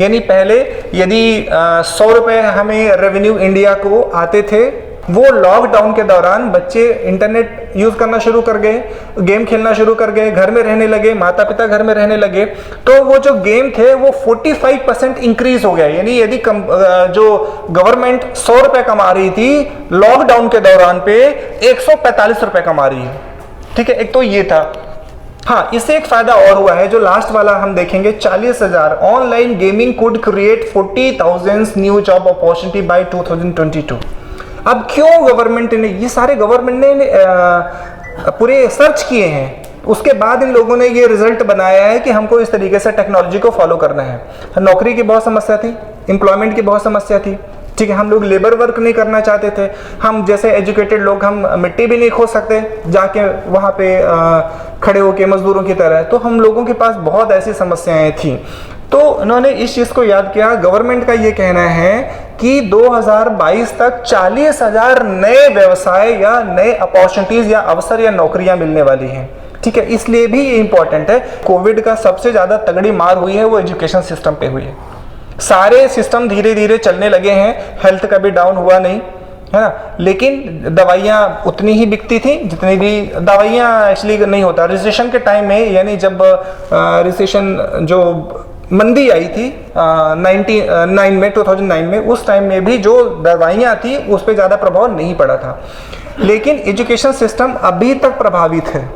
A: यानी पहले यदि 100 रुपए हमें रेवेन्यू इंडिया को आते थे, वो लॉकडाउन के दौरान बच्चे इंटरनेट यूज करना शुरू कर गए, गेम खेलना शुरू कर गए, घर में रहने लगे, माता पिता घर में रहने लगे, तो वो जो गेम थे वो 45% इंक्रीज हो गया। यानी यदि जो गवर्नमेंट 100 रुपए कमा रही थी, लॉकडाउन के दौरान पे 145 रुपए कमा रही है। ठीक है, एक तो ये था। हाँ, इससे एक फायदा और हुआ है जो लास्ट वाला हम देखेंगे, 40,000 online gaming could create 40,000 new job opportunity by 2022। अब क्यों गवर्नमेंट ने, ये सारे गवर्नमेंट ने पूरे सर्च किए हैं, उसके बाद इन लोगों ने ये रिजल्ट बनाया है कि हमको इस तरीके से टेक्नोलॉजी को फॉलो करना है। नौकरी की बहुत समस्या थी, एम्प्लॉयमेंट की बहुत समस्या थी। ठीक है, हम लोग लेबर वर्क नहीं करना चाहते थे, हम जैसे एजुकेटेड लोग हम मिट्टी भी नहीं खोद सकते जाके वहाँ पे खड़े होके मजदूरों की तरह, तो हम लोगों के पास बहुत ऐसी समस्याएं थी। तो उन्होंने इस चीज़ को याद किया। गवर्नमेंट का ये कहना है कि 2022 तक 40,000 नए व्यवसाय या नए अपॉर्चुनिटीज या अवसर या नौकरियां मिलने वाली हैं। ठीक है, इसलिए भी ये इंपॉर्टेंट है। कोविड का सबसे ज़्यादा तगड़ी मार हुई है वो एजुकेशन सिस्टम पे हुई है। सारे सिस्टम धीरे धीरे चलने लगे हैं, हेल्थ का भी डाउन हुआ नहीं है ना, लेकिन दवाइयाँ उतनी ही बिकती थी जितनी भी दवाइयाँ एक्चुअली नहीं होता। रिसेशन के टाइम में, यानी जब रिसेशन जो मंदी आई थी 2009 में, उस टाइम में भी जो दवाइयाँ थी उस पर ज़्यादा प्रभाव नहीं पड़ा था, लेकिन एजुकेशन सिस्टम अभी तक प्रभावित है।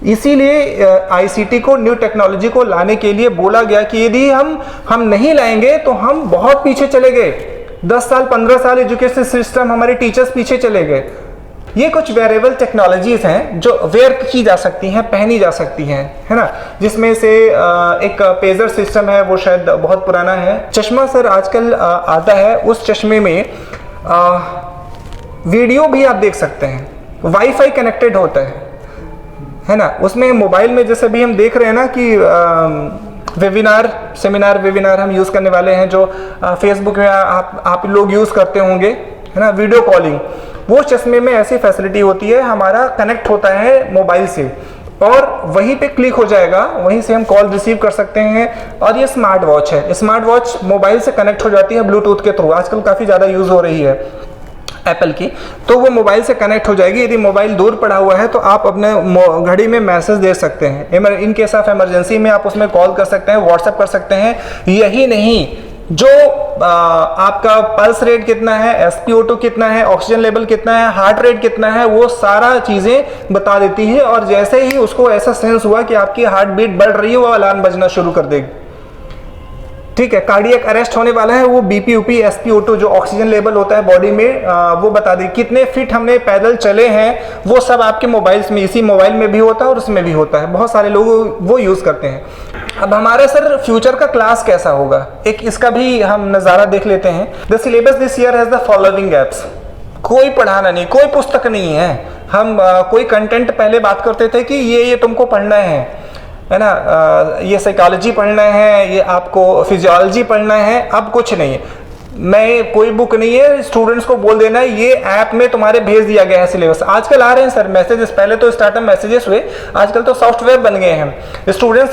A: इसीलिए आईसीटी को, न्यू टेक्नोलॉजी को लाने के लिए बोला गया कि यदि हम नहीं लाएंगे तो हम बहुत पीछे चले गए। 10 साल 15 साल एजुकेशन सिस्टम, हमारे टीचर्स पीछे चले गए। ये कुछ वेरेबल टेक्नोलॉजीज हैं जो वेयर की जा सकती हैं, पहनी जा सकती हैं, है ना, जिसमें से एक पेजर सिस्टम है, वो शायद बहुत पुराना है। चश्मा सर आजकल आता है, उस चश्मे में वीडियो भी आप देख सकते हैं, वाईफाई कनेक्टेड होता है ना। उसमें मोबाइल में जैसे भी हम देख रहे हैं ना कि वेबिनार हम यूज़ करने वाले हैं, जो फेसबुक में आप लोग यूज़ करते होंगे, है ना, वीडियो कॉलिंग, वो चश्मे में ऐसी फैसिलिटी होती है, हमारा कनेक्ट होता है मोबाइल से और वहीं पे क्लिक हो जाएगा, वहीं से हम कॉल रिसीव कर सकते हैं। और ये स्मार्ट वॉच है, स्मार्ट वॉच मोबाइल से कनेक्ट हो जाती है ब्लूटूथ के थ्रू, आजकल काफ़ी ज़्यादा यूज़ हो रही है एप्पल की, तो वो मोबाइल से कनेक्ट हो जाएगी। यदि मोबाइल दूर पड़ा हुआ है तो आप अपने घड़ी में मैसेज दे सकते हैं, इन केस ऑफ इमरजेंसी में आप उसमें कॉल कर सकते हैं, व्हाट्सएप कर सकते हैं। यही नहीं, जो आपका पल्स रेट कितना है, SpO2 कितना है, ऑक्सीजन लेवल कितना है, हार्ट रेट कितना है, वो सारा चीज़ें बता देती है। और जैसे ही उसको ऐसा सेंस हुआ कि आपकी हार्ट बीट बढ़ रही है, वो अलार्म बजना शुरू कर देगी। ठीक है, कार्डियक अरेस्ट होने वाला है, वो BP UP SpO2 जो ऑक्सीजन लेवल होता है बॉडी में, वो बता देगी। कितने फीट हमने पैदल चले हैं, वो सब आपके मोबाइल्स में, इसी मोबाइल में भी होता है और उसमें भी होता है। बहुत सारे लोग वो यूज़ करते हैं। अब हमारा सर फ्यूचर का क्लास कैसा होगा, एक इसका भी हम नज़ारा देख लेते हैं। The syllabus this year has the following apps. कोई पढ़ाना नहीं, कोई पुस्तक नहीं है। हम कोई कंटेंट पहले बात करते थे कि ये तुमको पढ़ना है ना, ये साइकोलॉजी पढ़ना है, ये आपको फिजियोलॉजी पढ़ना है। अब कुछ नहीं है, मैं कोई बुक नहीं है, स्टूडेंट्स को बोल देना है ये ऐप में तुम्हारे भेज दिया गया है सिलेबस। आजकल आ रहे हैं सर मैसेजेस, पहले तो स्टार्टअप मैसेजेस हुए, आजकल तो सॉफ्टवेयर बन गए हैं। स्टूडेंट्स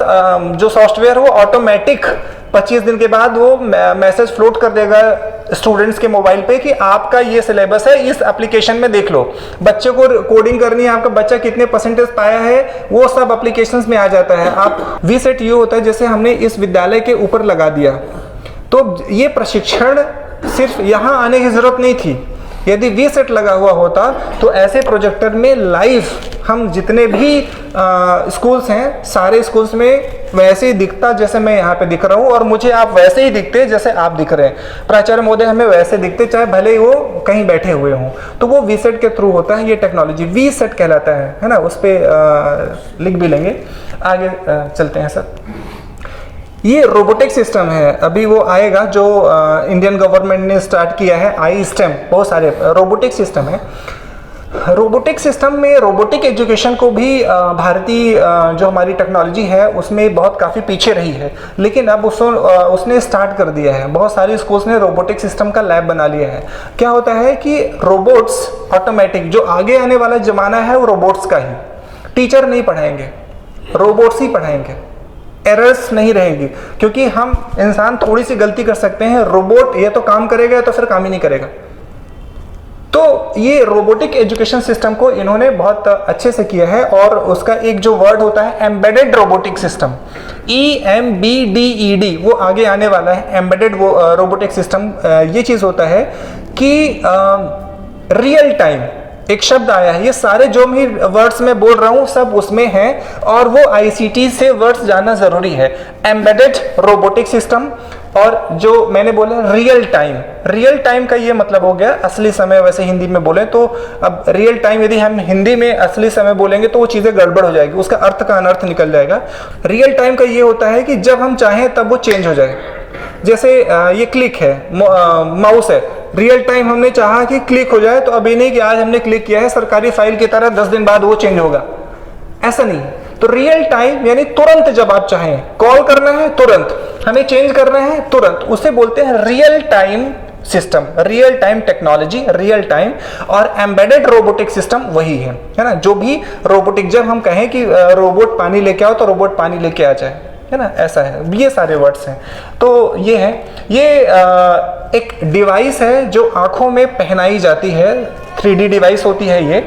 A: जो सॉफ्टवेयर वो ऑटोमेटिक 25 दिन के बाद वो मैसेज फ्लोट कर देगा स्टूडेंट्स के मोबाइल पे कि आपका ये सिलेबस है, इस एप्लीकेशन में देख लो। बच्चे को कोडिंग करनी है, आपका बच्चा कितने परसेंटेज पाया है, वो सब एप्लीकेशंस में आ जाता है। आप वीसेट ये होता है जैसे हमने इस विद्यालय के ऊपर लगा दिया, तो ये प्रशिक्षण सिर्फ यहाँ आने की जरूरत नहीं थी। यदि वीसेट लगा हुआ होता तो ऐसे प्रोजेक्टर में लाइव हम जितने भी स्कूल्स हैं, सारे स्कूल्स में वैसे ही दिखता जैसे मैं यहाँ पे दिख रहा हूँ, और मुझे आप वैसे ही दिखते जैसे आप दिख रहे हैं। प्राचार्य महोदय हमें वैसे दिखते, चाहे भले ही वो कहीं बैठे हुए हों। तो वो वीसेट के थ्रू होता है, ये टेक्नोलॉजी वीसेट कहलाता है ना। उस पर लिख भी लेंगे, आगे चलते हैं सर। ये रोबोटिक सिस्टम है, अभी वो आएगा जो इंडियन गवर्नमेंट ने स्टार्ट किया है, आई स्टेम, बहुत सारे रोबोटिक सिस्टम है। रोबोटिक सिस्टम में रोबोटिक एजुकेशन को भी भारतीय जो हमारी टेक्नोलॉजी है उसमें बहुत काफ़ी पीछे रही है, लेकिन अब उसने स्टार्ट कर दिया है। बहुत सारे स्कूल्स ने रोबोटिक सिस्टम का लैब बना लिया है। क्या होता है कि रोबोट्स ऑटोमेटिक, जो आगे आने वाला ज़माना है वो रोबोट्स का ही, टीचर नहीं पढ़ाएंगे, रोबोट्स ही पढ़ाएंगे, एरर्स नहीं रहेगी, क्योंकि हम इंसान थोड़ी सी गलती कर सकते हैं, रोबोट या तो काम करेगा या तो फिर काम ही नहीं करेगा। तो ये रोबोटिक एजुकेशन सिस्टम को इन्होंने बहुत अच्छे से किया है, और उसका एक जो वर्ड होता है एम्बेडेड रोबोटिक सिस्टम, EMBDED, वो आगे आने वाला है। एम्बेडेड वो रोबोटिक सिस्टम, ये चीज़ होता है कि रियल टाइम, एक शब्द आया है, ये सारे जो भी वर्ड्स मैं बोल रहा हूँ सब उसमें हैं, और वो ICT से वर्ड्स जानना ज़रूरी है। एम्बेडेड रोबोटिक सिस्टम, और जो मैंने बोला रियल टाइम, रियल टाइम का ये मतलब हो गया असली समय, वैसे हिंदी में बोले तो। अब रियल टाइम यदि हम हिंदी में असली समय बोलेंगे तो वो चीज़ें गड़बड़ हो जाएगी, उसका अर्थ का अनर्थ निकल जाएगा। रियल टाइम का ये होता है कि जब हम चाहें तब वो चेंज हो जाए। जैसे ये क्लिक है, माउस है, रियल टाइम हमने चाहा कि क्लिक हो जाए, तो अभी नहीं कि आज हमने क्लिक किया है सरकारी फाइल की तरह 10 दिन बाद वो चेंज होगा, ऐसा नहीं। तो रियल टाइम यानी तुरंत, जब आप चाहें कॉल करना है तुरंत, हमें चेंज करना है तुरंत, उसे बोलते हैं real time system, real time technology, real time. और एम्बेडेड रोबोटिक सिस्टम वही है ना, जो भी रोबोटिक, जब हम कहें कि रोबोट पानी लेके आओ तो रोबोट पानी लेके आ जाए, है ना, ऐसा है। ये सारे वर्ड्स हैं। तो ये है, ये एक डिवाइस है जो आंखों में पहनाई जाती है, 3D डिवाइस होती है ये।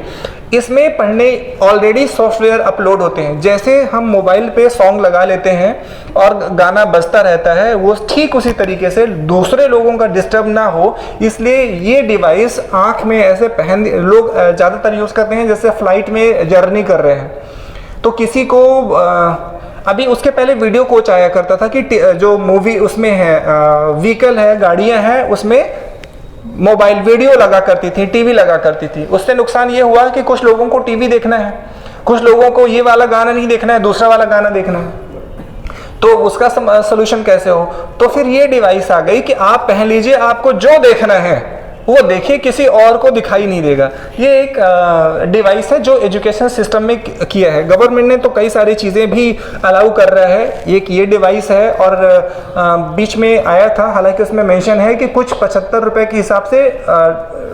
A: इसमें पढ़ने ऑलरेडी सॉफ्टवेयर अपलोड होते हैं। जैसे हम मोबाइल पे सॉन्ग लगा लेते हैं और गाना बजता रहता है, वो ठीक उसी तरीके से दूसरे लोगों का डिस्टर्ब ना हो, इसलिए ये डिवाइस आंख में ऐसे पहन, लोग ज़्यादातर यूज़ करते हैं जैसे फ्लाइट में जर्नी कर रहे हैं। तो किसी को अभी उसके पहले वीडियो कोच आया करता था कि जो मूवी उसमें है, व्हीकल है, गाड़ियाँ हैं, उसमें मोबाइल वीडियो लगा करती थी, टीवी लगा करती थी। उससे नुकसान ये हुआ कि कुछ लोगों को टीवी देखना है, कुछ लोगों को ये वाला गाना नहीं देखना है, दूसरा वाला गाना देखना है। तो उसका सोल्यूशन कैसे हो? तो फिर ये डिवाइस आ गई कि आप पहन लीजिए, आपको जो देखना है वो देखिए, किसी और को दिखाई नहीं देगा। ये एक डिवाइस है जो एजुकेशन सिस्टम में किया है। गवर्नमेंट ने तो कई सारी चीज़ें भी अलाउ कर रहा है। एक ये डिवाइस है, और बीच में आया था, हालांकि उसमें मेंशन है कि कुछ 75 रुपये के हिसाब से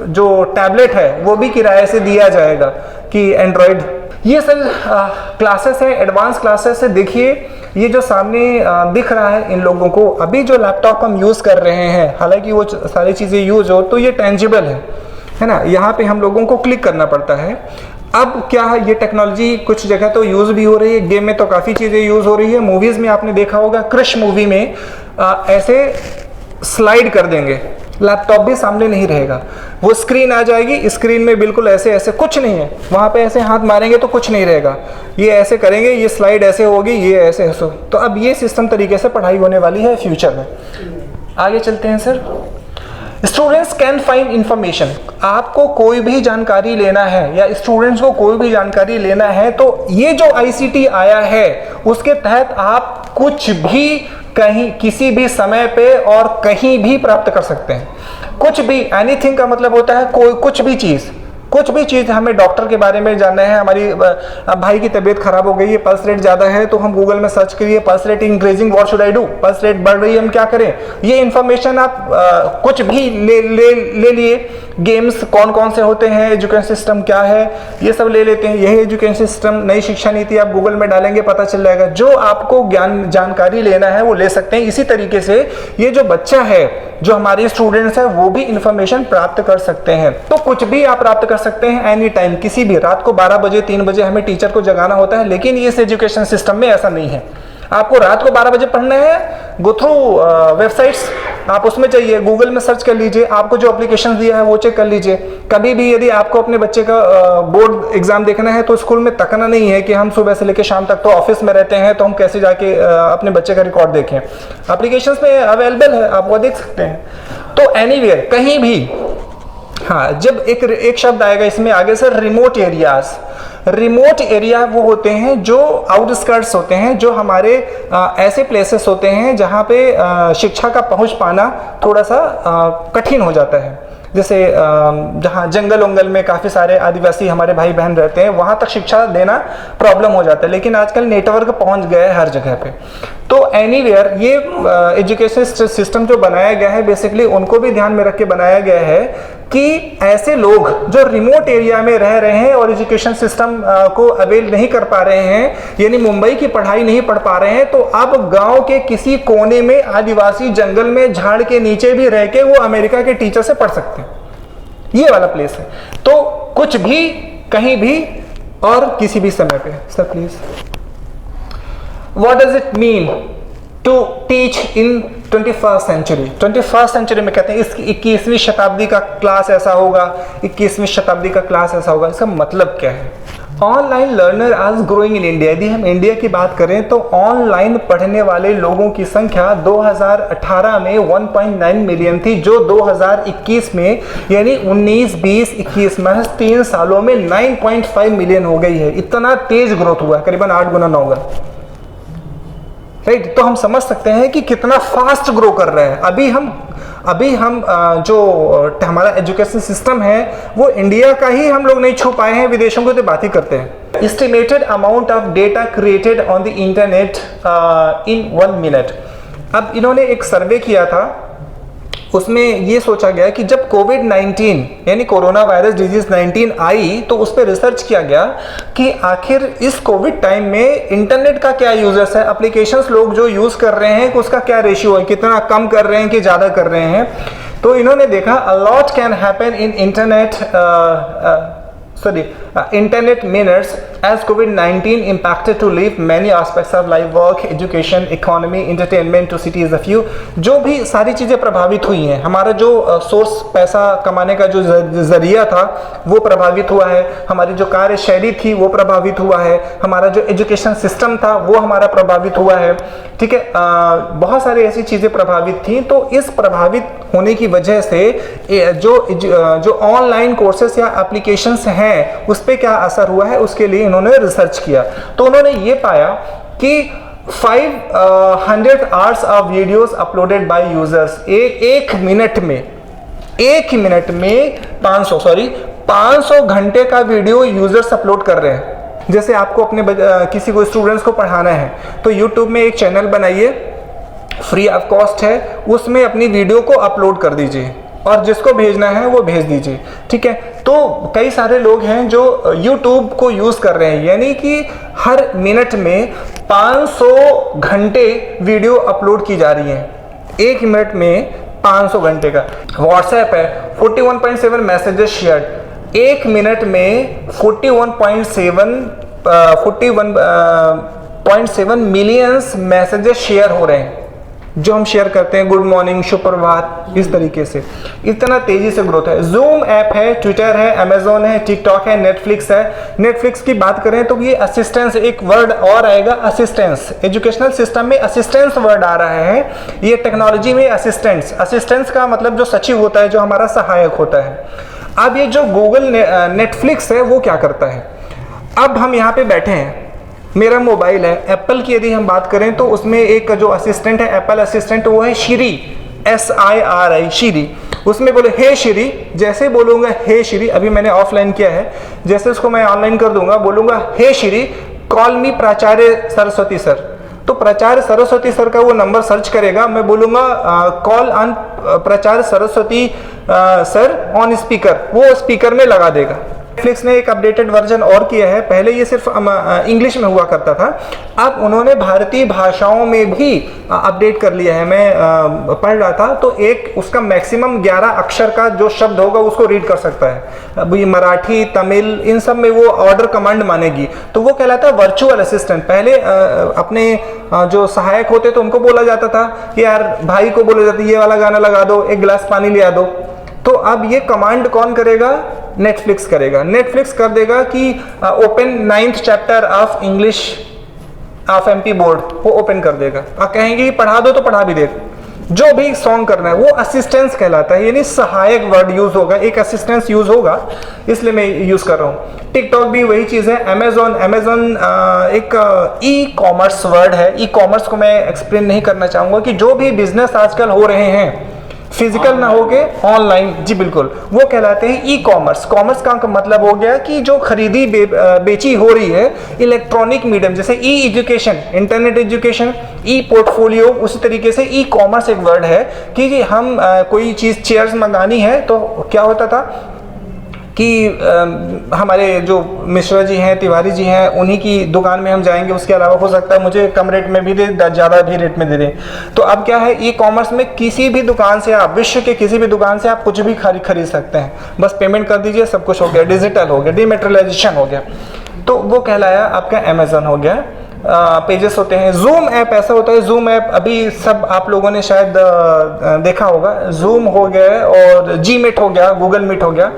A: जो टैबलेट है वो भी किराए से दिया जाएगा, कि एंड्रॉयड। ये सब क्लासेस है, एडवांस क्लासेस है। देखिए ये जो सामने दिख रहा है इन लोगों को, अभी जो लैपटॉप हम यूज़ कर रहे हैं, हालांकि वो सारी चीज़ें यूज हो तो ये टेंजिबल है ना, यहाँ पे हम लोगों को क्लिक करना पड़ता है। अब क्या है, ये टेक्नोलॉजी कुछ जगह तो यूज़ भी हो रही है, गेम में तो काफ़ी चीज़ें यूज़ हो रही है। मूवीज़ में आपने देखा होगा, क्रिश मूवी में ऐसे स्लाइड कर देंगे, लैपटॉप भी सामने नहीं रहेगा, वो स्क्रीन आ जाएगी, स्क्रीन में बिल्कुल ऐसे ऐसे कुछ नहीं है, वहाँ पे ऐसे हाथ मारेंगे तो कुछ नहीं रहेगा, ये ऐसे करेंगे, ये स्लाइड ऐसे होगी, ये ऐसे ऐसे। तो अब ये सिस्टम तरीके से पढ़ाई होने वाली है फ्यूचर में। आगे चलते हैं sir. Students can find information, आपको कोई भी जानकारी लेना है या स्टूडेंट्स को कोई भी जानकारी लेना है, तो ये जो ICT आया है उसके तहत आप कुछ भी कहीं किसी भी समय पे और कहीं भी प्राप्त कर सकते हैं। कुछ भी, एनीथिंग का मतलब होता है कोई कुछ भी चीज़, कुछ भी चीज़। हमें डॉक्टर के बारे में जानना है, हमारी भाई की तबीयत खराब हो गई है, पल्स रेट ज़्यादा है, तो हम गूगल में सर्च करिए pulse rate increasing, what should I do, pulse rate बढ़ रही है, हम क्या करें। ये इन्फॉर्मेशन आप कुछ भी ले लिए। गेम्स कौन कौन से होते हैं, एजुकेशन सिस्टम क्या है, ये सब ले लेते हैं। यही एजुकेशन सिस्टम, नई शिक्षा नीति आप गूगल में डालेंगे पता चल जाएगा। जो आपको जानकारी लेना है वो ले सकते हैं। इसी तरीके से ये जो बच्चा है, जो हमारे स्टूडेंट्स हैं, वो भी इंफॉर्मेशन प्राप्त कर सकते हैं। तो कुछ भी आप प्राप्त कर सकते हैं एनी टाइम, किसी भी। रात को 12 बजे 3 बजे हमें टीचर को जगाना होता है, लेकिन इस एजुकेशन सिस्टम में ऐसा नहीं है। आपको रात को 12 बजे पढ़ना है, गो थ्रू वेबसाइट्स, आप उसमें चाहिए, गूगल में सर्च कर लीजिए, आपको जो एप्लीकेशन दिया है वो चेक कर लीजिए। कभी भी यदि आपको अपने बच्चे का बोर्ड एग्जाम देखना है तो स्कूल में तकना नहीं है कि हम सुबह से लेकर शाम तक तो ऑफिस में रहते हैं, तो हम कैसे जाके अपने बच्चे का रिकॉर्ड देखें। एप्लीकेशंस में अवेलेबल है, आप वो देख सकते हैं। तो एनीवेयर, कहीं भी। हाँ, जब एक शब्द आएगा इसमें आगे sir, remote areas. Remote area वो होते हैं जो आउटस्कर्ट्स होते हैं, जो हमारे ऐसे प्लेसेस होते हैं जहाँ पे शिक्षा का पहुँच पाना थोड़ा सा कठिन हो जाता है। जैसे जहाँ जंगल वंगल में काफ़ी सारे आदिवासी हमारे भाई बहन रहते हैं, वहाँ तक शिक्षा देना प्रॉब्लम हो जाता है, लेकिन आजकल नेटवर्क पहुँच गया है हर जगह पे। तो एनीवेयर ये एजुकेशन सिस्टम जो बनाया गया है बेसिकली उनको भी ध्यान में रख के बनाया गया है कि ऐसे लोग जो रिमोट एरिया में रह रहे हैं और एजुकेशन सिस्टम को अवेल नहीं कर पा रहे हैं, यानी मुंबई की पढ़ाई नहीं पढ़ पा रहे हैं, तो अब गांव के किसी कोने में आदिवासी जंगल में झाड़ के नीचे भी रह के वो अमेरिका के टीचर से पढ़ सकते हैं। ये वाला प्लेस है। तो कुछ भी कहीं भी और किसी भी समय पे। Sir please, what does it mean to teach in 21st century? 21st century में कहते हैं इस 21वीं शताब्दी का क्लास ऐसा होगा, 21वीं शताब्दी का क्लास ऐसा होगा। इसका मतलब क्या है? ऑनलाइन लर्नर आज ग्रोइंग इन इंडिया। यदि हम इंडिया की बात करें तो ऑनलाइन पढ़ने वाले लोगों की संख्या 2018 में 1.9 मिलियन थी, जो 2021 में यानी 19, 20, 21 महज 3 सालों में 9.5 मिलियन हो गई है। इतना तेज ग्रोथ हुआ है, करीबन 8 गुना 9 गुना, राइट। तो हम समझ सकते हैं कि कितना फास्ट ग्रो कर रहा है। अभी हम जो हमारा एजुकेशन सिस्टम है वो इंडिया का ही हम लोग नहीं छू पाए हैं, विदेशों को तो बात ही करते हैं। Estimated amount of data created on the internet in 1 minute. अब इन्होंने एक सर्वे किया था, उसमें ये सोचा गया कि जब कोविड-19 यानी कोरोना वायरस डिजीज 19 आई तो उस पर रिसर्च किया गया कि आखिर इस कोविड टाइम में इंटरनेट का क्या यूजर्स है, एप्लीकेशंस लोग जो यूज कर रहे हैं उसका क्या रेशियो है, कितना कम कर रहे हैं कि ज़्यादा कर रहे हैं। तो इन्होंने देखा a lot can happen in internet minutes as COVID-19 impacted to live many aspects of life, work, education, economy, entertainment to cities a few। जो भी सारी चीज़ें प्रभावित हुई हैं, हमारा जो सोर्स पैसा कमाने का जो जरिया था वो प्रभावित हुआ है, हमारी जो कार्यशैली थी वो प्रभावित हुआ है, हमारा जो एजुकेशन सिस्टम था वो हमारा प्रभावित हुआ है, ठीक है। बहुत सारी ऐसी चीज़ें प्रभावित थी। तो इस प्रभावित होने की वजह से जो ऑनलाइन कोर्सेस या एप्लीकेशंस हैं उस पर क्या असर हुआ है, उसके लिए इन्होंने रिसर्च किया। तो उन्होंने ये पाया कि 500 hours of videos uploaded by users, एक मिनट में 500 घंटे का वीडियो यूजर्स अपलोड कर रहे हैं। जैसे आपको अपने किसी को स्टूडेंट्स को पढ़ाना है तो यूट्यूब में एक चैनल बनाइए, फ्री ऑफ कॉस्ट है, उसमें अपनी वीडियो को अपलोड कर दीजिए और जिसको भेजना है वो भेज दीजिए, ठीक है। तो कई सारे लोग हैं जो YouTube को यूज़ कर रहे हैं, यानी कि हर मिनट में 500 घंटे वीडियो अपलोड की जा रही है, एक मिनट में 500 घंटे का। व्हाट्सएप है 41.7 मैसेजेस शेयर्ड, एक मिनट में 41.7 मिलियंस मैसेजेस शेयर हो रहे हैं, जो हम शेयर करते हैं, गुड मॉर्निंग, सुप्रभात, इस तरीके से। इतना तेजी से ग्रोथ है। जूम ऐप है, ट्विटर है, अमेजोन है, टिकटॉक है, नेटफ्लिक्स है। नेटफ्लिक्स की बात करें तो ये असिस्टेंस, एक वर्ड और आएगा असिस्टेंस। एजुकेशनल सिस्टम में असिस्टेंस वर्ड आ रहा है, ये टेक्नोलॉजी में असिस्टेंस। असिस्टेंस का मतलब जो सचिव होता है, जो हमारा सहायक होता है। अब ये जो गूगल नेटफ्लिक्स है वो क्या करता है, अब हम यहाँ पे बैठे हैं, मेरा मोबाइल है, एप्पल की यदि हम बात करें तो उसमें एक जो असिस्टेंट है, एप्पल असिस्टेंट, वो है श्री, SIRI, श्री। उसमें बोले हे श्री, जैसे बोलूँगा हे श्री, अभी मैंने ऑफलाइन किया है, जैसे उसको मैं ऑनलाइन कर दूंगा, बोलूँगा हे श्री कॉल मी प्राचार्य सरस्वती सर, तो प्राचार्य सरस्वती सर का वो नंबर सर्च करेगा, मैं बोलूँगा कॉल ऑन प्राचार्य सरस्वती सर ऑन स्पीकर, वो स्पीकर में लगा देगा। नेटफ्लिक्स ने एक अपडेटेड वर्जन और किया है, पहले ये सिर्फ इंग्लिश में हुआ करता था, अब उन्होंने भारतीय भाषाओं में भी अपडेट कर लिया है। मैं पढ़ रहा था तो एक उसका मैक्सिमम 11 अक्षर का जो शब्द होगा उसको रीड कर सकता है। अब ये मराठी, तमिल, इन सब में वो ऑर्डर कमांड मानेगी, तो वो कहलाता है वर्चुअल असिस्टेंट। पहले अपने जो सहायक होते तो उनको बोला जाता था कि यार भाई को बोला जाता ये वाला गाना लगा दो, एक गिलास पानी ले आ दो, तो अब ये कमांड कौन करेगा, नेटफ्लिक्स करेगा। नेटफ्लिक्स कर देगा कि open 9th chapter of English of MP board, वो ओपन कर देगा और कहेंगे पढ़ा दो तो पढ़ा भी देगा। जो भी सॉन्ग करना है वो असिस्टेंस कहलाता है, यानी सहायक वर्ड यूज होगा, एक असिस्टेंस यूज होगा, इसलिए मैं यूज कर रहा हूँ। टिकटॉक भी वही चीज है। अमेजोन एक ई कॉमर्स वर्ड है। ई कॉमर्स को मैं एक्सप्लेन नहीं करना चाहूंगा कि जो भी बिजनेस आजकल हो रहे हैं फिजिकल ना होके ऑनलाइन, जी बिल्कुल, वो कहलाते हैं ई कॉमर्स। कॉमर्स का मतलब हो गया कि जो खरीदी बेची हो रही है इलेक्ट्रॉनिक मीडियम, जैसे ई एजुकेशन, इंटरनेट एजुकेशन, ई पोर्टफोलियो, उसी तरीके से ई कॉमर्स एक वर्ड है कि हम कोई चीज़ चेयर्स मंगानी है तो क्या होता था कि हमारे जो मिश्रा जी हैं, तिवारी जी हैं, उन्हीं की दुकान में हम जाएंगे, उसके अलावा हो सकता है मुझे कम रेट में भी दे, ज़्यादा भी रेट में दे दें। तो अब क्या है, ई कॉमर्स में किसी भी दुकान से आप, विश्व के किसी भी दुकान से आप कुछ भी खरीद सकते हैं, बस पेमेंट कर दीजिए, सब कुछ हो गया, डिजिटल हो गया, डीमेटेरियलाइजेशन हो गया। तो वो कहलाया आपका अमेजन हो गया। पेजेस होते हैं। जूम ऐप ऐसा होता है, जूम ऐप अभी सब आप लोगों ने शायद देखा होगा। जूम हो गया और जी मीट हो गया, गूगल मीट हो गया।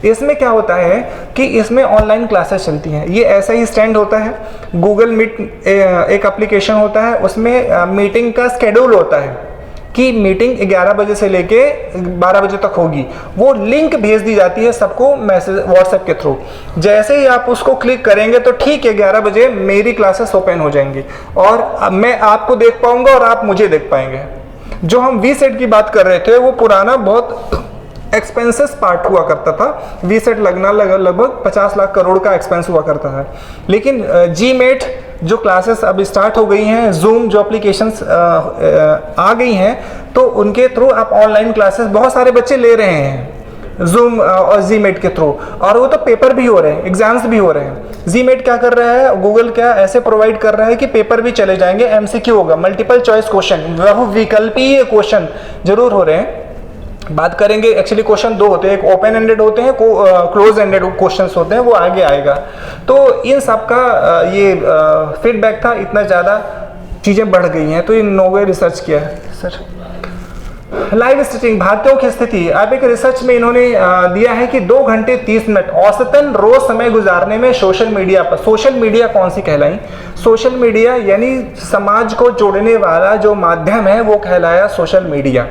A: इसमें क्या होता है कि इसमें ऑनलाइन क्लासेस चलती हैं। ये ऐसा ही स्टैंड होता है। गूगल मीट एक एप्लीकेशन होता है, उसमें मीटिंग का स्केड्यूल होता है कि मीटिंग 11 बजे से लेके 12 बजे तक होगी। वो लिंक भेज दी जाती है सबको मैसेज व्हाट्सएप के थ्रू। जैसे ही आप उसको क्लिक करेंगे तो ठीक है 11 बजे मेरी क्लासेस ओपन हो जाएंगी और मैं आपको देख पाऊंगा और आप मुझे देख पाएंगे। जो हम वी सेट की बात कर रहे थे वो पुराना बहुत एक्सपेंसेस पार्ट हुआ करता था। वी सेट लगना लगभग 50 लाख करोड़ का एक्सपेंस हुआ करता था। लेकिन जी मेट जो क्लासेस अब स्टार्ट हो गई हैं, जूम जो एप्लीकेशंस आ गई हैं, तो उनके थ्रू आप ऑनलाइन क्लासेस बहुत सारे बच्चे ले रहे हैं जूम और जी मेट के थ्रू। और वो तो पेपर भी हो रहे हैं, एग्जाम्स भी हो रहे हैं। जी मेट क्या कर रहा है, गूगल क्या ऐसे प्रोवाइड कर रहा है कि पेपर भी चले जाएंगे, एमसीक्यू होगा, मल्टीपल चॉइस क्वेश्चन, बहुविकल्पीय क्वेश्चन जरूर हो रहे हैं। बात करेंगे, एक्चुअली क्वेश्चन दो होते हैं, एक ओपन एंडेड होते हैं, क्लोज एंडेड क्वेश्चंस होते हैं, वो आगे आएगा। तो इन सब का ये फीडबैक था, इतना ज़्यादा चीज़ें बढ़ गई हैं तो इन लोगों ने रिसर्च किया है। सर लाइव स्ट्रीमिंग, भारतीयों की स्थिति, अब एक रिसर्च में इन्होंने दिया है कि 2 घंटे 30 मिनट औसतन रोज समय गुजारने में सोशल मीडिया पर। सोशल मीडिया कौन सी कहलाई? सोशल मीडिया यानी समाज को जोड़ने वाला जो माध्यम है वो कहलाया सोशल मीडिया,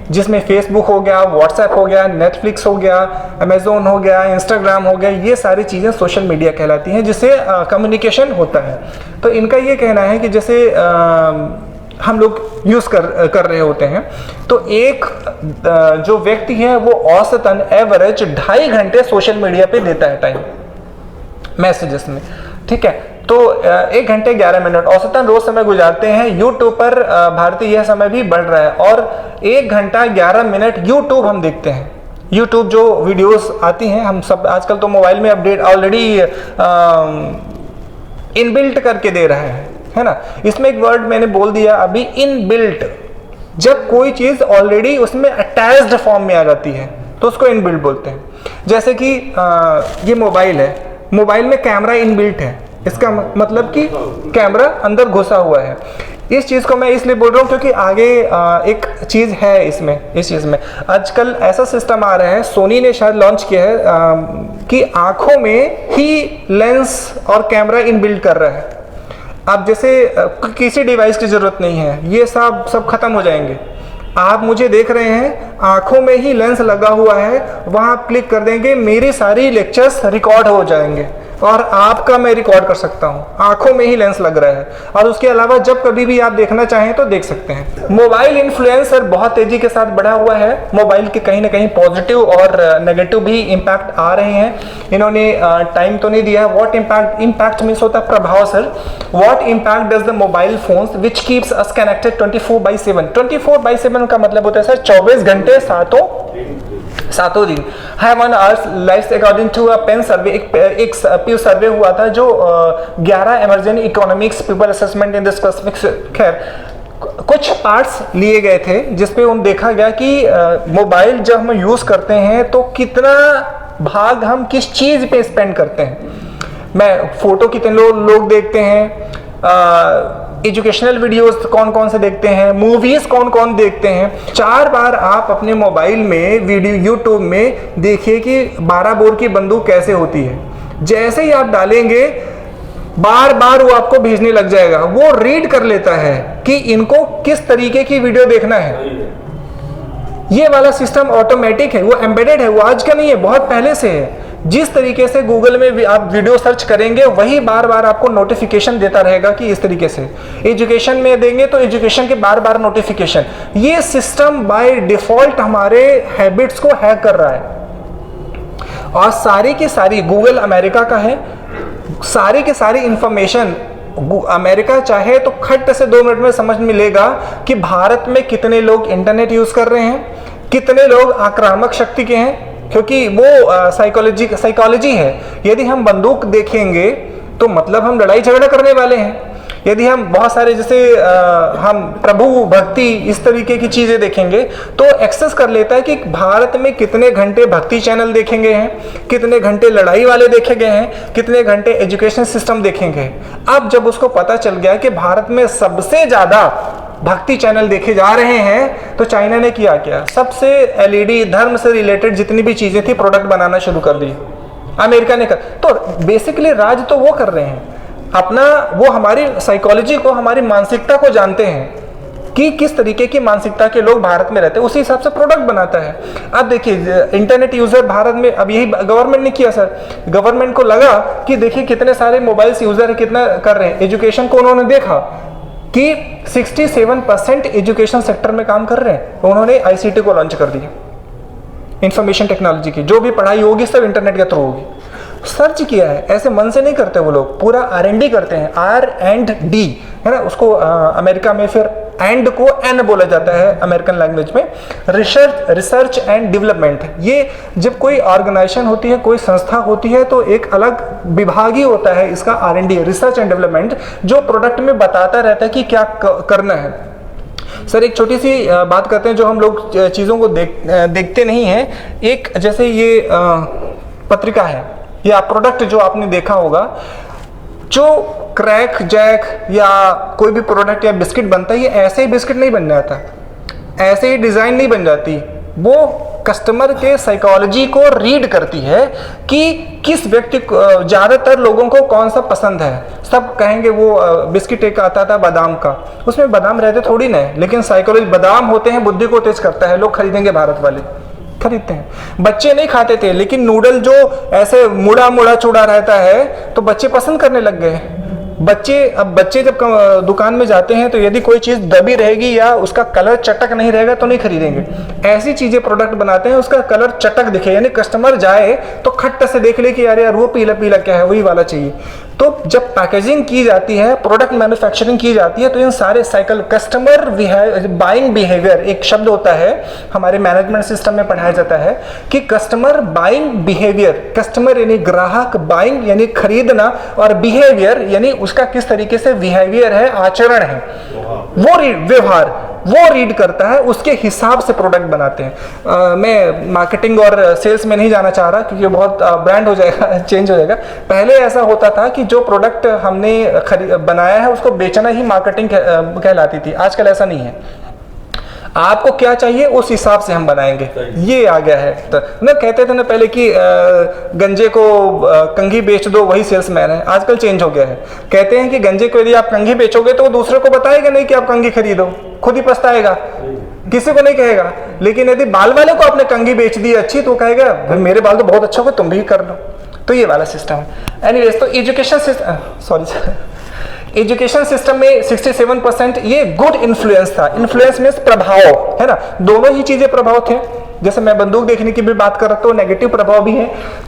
A: जिसमें फेसबुक हो गया, व्हाट्सएप हो गया, नेटफ्लिक्स हो गया, अमेजोन हो गया, इंस्टाग्राम हो गया, ये सारी चीज़ें सोशल मीडिया कहलाती हैं जिससे कम्युनिकेशन होता है। तो इनका ये कहना है कि जैसे हम लोग यूज़ कर रहे होते हैं तो एक जो व्यक्ति है वो औसतन एवरेज 2.5 घंटे सोशल मीडिया पे देता है टाइम मैसेजेस में, ठीक है। तो 1 घंटे 11 मिनट औसतन रोज समय गुजारते हैं। यूट्यूब पर भारतीय यह समय भी बढ़ रहा है और 1 घंटा 11 मिनट यूट्यूब हम देखते हैं। यूट्यूब जो वीडियोस आती हैं, हम सब आजकल तो मोबाइल में अपडेट ऑलरेडी इनबिल्ट करके दे रहा है ना। इसमें एक वर्ड मैंने बोल दिया अभी, इनबिल्ट। जब कोई चीज़ ऑलरेडी उसमें अटैच्ड फॉर्म में आ जाती है तो उसको इनबिल्ट बोलते हैं। जैसे कि ये मोबाइल है, मोबाइल में कैमरा इनबिल्ट है, इसका मतलब कि कैमरा अंदर घुसा हुआ है। इस चीज़ को मैं इसलिए बोल रहा हूँ क्योंकि आगे एक चीज़ है इसमें, इस चीज़ में आजकल ऐसा सिस्टम आ रहा है, सोनी ने शायद लॉन्च किया है कि आंखों में ही लेंस और कैमरा इनबिल्ट कर रहा है। अब जैसे किसी डिवाइस की ज़रूरत नहीं है, ये सब खत्म हो जाएंगे। आप मुझे देख रहे हैं, आंखों में ही लेंस लगा हुआ है, वहाँ आप क्लिक कर देंगे, मेरी सारी लेक्चर्स रिकॉर्ड हो जाएंगे और आपका मैं रिकॉर्ड कर सकता हूँ, आंखों में ही लेंस लग रहा है। और उसके अलावा जब कभी भी आप देखना चाहें तो देख सकते हैं। मोबाइल इन्फ्लुएंसर बहुत तेजी के साथ बढ़ा हुआ है। मोबाइल के कहीं ना कहीं पॉजिटिव और नेगेटिव भी इम्पैक्ट आ रहे हैं। इन्होंने टाइम तो नहीं दिया। व्हाट इम्पैक्ट मीन्स होता है प्रभाव sir. What impact does the mobile phones which keeps us connected 24/7। 24/7 का मतलब होता है सर 24 घंटे सातों दिन। Have on hours life according to a pen survey. एक पीव सर्वे हुआ था जो 11 emerging economics people assessment in the specific, खैर कुछ पार्ट्स लिए गए थे जिसपे उन देखा गया कि मोबाइल जब हम यूज करते हैं तो कितना भाग हम किस चीज पे स्पेंड करते हैं। मैं फोटो कितने लोग देखते हैं, एजुकेशनल वीडियोस कौन कौन से देखते हैं, मूवीज कौन कौन देखते हैं। 4 बार आप अपने मोबाइल में वीडियो यूट्यूब में देखिए कि 12 बोर की बंदूक कैसे होती है। जैसे ही आप डालेंगे बार बार वो आपको भेजने लग जाएगा। वो रीड कर लेता है कि इनको किस तरीके की वीडियो देखना है। ये वाला सिस्टम ऑटोमेटिक है, वो एम्बेडेड है, वो आज का नहीं है, बहुत पहले से है। जिस तरीके से गूगल में आप वीडियो सर्च करेंगे वही बार बार आपको नोटिफिकेशन देता रहेगा कि इस तरीके से। एजुकेशन में देंगे तो एजुकेशन के बार बार नोटिफिकेशन। ये सिस्टम बाय डिफॉल्ट हमारे हैबिट्स को हैक कर रहा है। और सारी की सारी गूगल अमेरिका का है, सारी की सारी इंफॉर्मेशन अमेरिका चाहे तो खट से 2 मिनट में समझ मिलेगा कि भारत में कितने लोग इंटरनेट यूज कर रहे हैं, कितने लोग आक्रामक शक्ति के हैं, क्योंकि वो साइकोलॉजी है। यदि हम बंदूक देखेंगे तो मतलब हम लड़ाई झगड़ा करने वाले हैं। यदि हम बहुत सारे जैसे हम प्रभु भक्ति इस तरीके की चीजें देखेंगे तो एक्सेस कर लेता है कि भारत में कितने घंटे भक्ति चैनल देखेंगे हैं, कितने घंटे लड़ाई वाले देखे गए हैं, कितने घंटे एजुकेशन सिस्टम देखेंगे। अब जब उसको पता चल गया कि भारत में सबसे ज्यादा भक्ति चैनल देखे जा रहे हैं तो चाइना ने किया क्या, सबसे एलईडी धर्म से रिलेटेड जितनी भी चीजें थी प्रोडक्ट बनाना शुरू कर दी। अमेरिका ने कर, तो बेसिकली राज तो वो कर रहे हैं अपना, वो हमारी साइकोलॉजी को, हमारी मानसिकता को जानते हैं कि किस तरीके की मानसिकता के लोग भारत में रहते हैं, उसी हिसाब से प्रोडक्ट बनाता है। अब देखिए इंटरनेट यूजर भारत में, अब यही गवर्नमेंट ने किया सर, गवर्नमेंट को लगा कि देखिए कितने सारे मोबाइल्स यूजर कितना कर रहे हैं। एजुकेशन को उन्होंने देखा कि 67% एजुकेशन सेक्टर में काम कर रहे हैं, तो उन्होंने आईसीटी को लॉन्च कर दिया। इंफॉर्मेशन टेक्नोलॉजी की जो भी पढ़ाई होगी सब इंटरनेट के थ्रू होगी। सर्च किया है, ऐसे मन से नहीं करते वो लोग, पूरा R&D करते हैं, R&D है ना, उसको अमेरिका में फिर एंड को एन बोला जाता है अमेरिकन लैंग्वेज में। रिसर्च एंड डेवलपमेंट, ये जब कोई ऑर्गेनाइजेशन होती है, कोई संस्था होती है तो एक अलग विभाग ही होता है इसका, R&D रिसर्च एंड डेवलपमेंट, जो प्रोडक्ट में बताता रहता है कि क्या करना है। सर एक छोटी सी बात करते हैं जो हम लोग चीज़ों को देखते नहीं हैं। एक जैसे ये पत्रिका है या प्रोडक्ट जो आपने देखा होगा, जो क्रैक जैक या कोई भी प्रोडक्ट या बिस्किट बनता है, ये ऐसे ही बिस्किट नहीं बन जाता, ऐसे ही डिज़ाइन नहीं बन जाती। वो कस्टमर के साइकोलॉजी को रीड करती है कि किस व्यक्ति को, ज़्यादातर लोगों को कौन सा पसंद है। सब कहेंगे वो बिस्किट एक आता था बादाम का, उसमें बादाम रहते थोड़ी ना है, लेकिन साइकोलॉजी बादाम होते हैं, बुद्धि को तेज करता है, लोग खरीदेंगे, भारत वाले खरीदते हैं। बच्चे नहीं खाते थे, लेकिन नूडल जो ऐसे मुड़ा मुड़ा चूड़ा रहता है तो बच्चे पसंद करने लग गए। बच्चे जब दुकान में जाते हैं तो यदि कोई चीज़ दबी रहेगी या उसका कलर चटक नहीं रहेगा तो नहीं खरीदेंगे। ऐसी चीज़ें प्रोडक्ट बनाते हैं उसका कलर चटक दिखे, यानी कस्टमर जाए तो खट्ट से देख ले कि यार वो पीला पीला क्या है, वही वाला चाहिए। तो जब पैकेजिंग की जाती है, प्रोडक्ट मैन्युफैक्चरिंग की जाती है, तो इन सारे साइकिल कस्टमर बाइंग बिहेवियर, एक शब्द होता है हमारे मैनेजमेंट सिस्टम में पढ़ाया जाता है कि कस्टमर बाइंग बिहेवियर, कस्टमर यानी ग्राहक, बाइंग यानी खरीदना, और बिहेवियर यानी उसका किस तरीके से बिहेवियर है, आचरण है, वो व्यवहार वो रीड करता है, उसके हिसाब से प्रोडक्ट बनाते हैं। मैं मार्केटिंग और सेल्स में नहीं जाना चाह रहा क्योंकि बहुत ब्रांड हो जाएगा, चेंज हो जाएगा। पहले ऐसा होता था कि जो प्रोडक्ट हमने बनाया है उसको बेचना ही मार्केटिंग कहलाती थी, आजकल ऐसा नहीं है। आपको क्या चाहिए उस हिसाब से हम बनाएंगे, ये आ गया है। तो ना कहते थे ना पहले कि गंजे को कंघी बेच दो, वही सेल्समैन है। आजकल चेंज हो गया है, कहते हैं कि गंजे को यदि आप कंघी बेचोगे तो वो दूसरे को बताएगा नहीं कि आप कंघी खरीदो, खुद ही पछताएगा, किसी को नहीं कहेगा। लेकिन यदि बाल वाले को आपने कंघी बेच दी अच्छी तो कहेगा भाई मेरे बाल तो बहुत अच्छे हो गए, तुम भी कर लो। तो ये वाला सिस्टम है। एनीवेज, तो एजुकेशन सिस्टम में 67% ये गुड इन्फ्लुएंस था। इन्फ्लुएंस मीन्स प्रभाव, है ना, दोनों ही चीजें प्रभाव थे। जैसे मैं बंदूक देखने की भी बात कर रहा हूँ तो नेगेटिव प्रभाव भी है।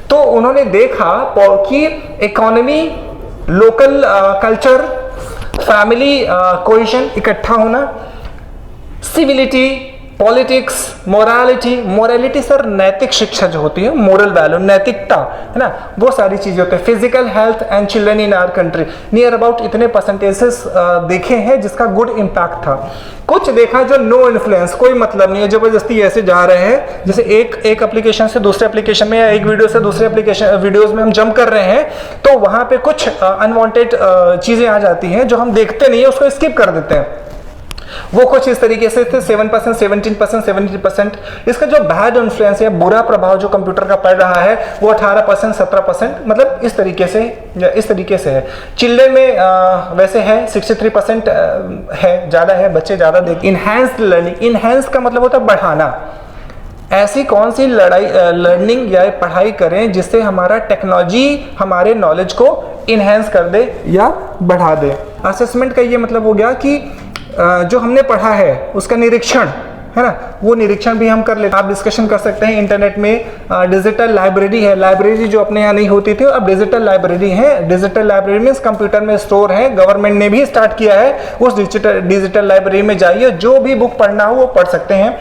A: तो उन्होंने देखा कि economy, local culture, family cohesion, इकट्ठा होना, सिविलिटी, पॉलिटिक्स, मोरालिटी सर नैतिक शिक्षा जो होती है, मोरल वैल्यू, नैतिकता, है ना, वो सारी चीजें होती है। Physical health and children in our country, near about इतने परसेंटेजेस देखे हैं जिसका गुड इम्पैक्ट था। कुछ देखा जो नो इन्फ्लुएंस, कोई मतलब नहीं है, जबरदस्ती ऐसे जा रहे हैं, जैसे एक एप्लीकेशन से दूसरे एप्लीकेशन में या एक वीडियो से दूसरे एप्लीकेशन वीडियोस में हम जंप कर रहे हैं, तो वहां पे कुछ अनवांटेड चीजें आ जाती हैं जो हम देखते नहीं है, उसको स्किप कर देते हैं। वो कुछ इस तरीके से थे 7%, 17%, 70%। इसका जो बैड इन्फ्लुएंस है, बुरा प्रभाव जो कंप्यूटर का पड़ रहा है वो 18%, 17%, मतलब इस तरीके से है। चिल्ड्रन में वैसे है 63% है, ज़्यादा है, बच्चे ज़्यादा देख। इनहैंस्ड लर्निंग, इनहैंस का मतलब होता है बढ़ाना। ऐसी कौन सी लर्निंग या पढ़ाई करें जिससे हमारा टेक्नोलॉजी हमारे नॉलेज को इनहेंस कर दे या बढ़ा दे। असेसमेंट का ये मतलब हो गया कि जो हमने पढ़ा है उसका निरीक्षण है ना, वो निरीक्षण भी हम कर लेते हैं। आप डिस्कशन कर सकते हैं इंटरनेट में। डिजिटल लाइब्रेरी है, लाइब्रेरी जो अपने यहाँ नहीं होती थी अब डिजिटल लाइब्रेरी है। डिजिटल लाइब्रेरी मीन्स कंप्यूटर में स्टोर है, गवर्नमेंट ने भी स्टार्ट किया है। उस डिजिटल लाइब्रेरी में जाइए, जो भी बुक पढ़ना हो वो पढ़ सकते हैं।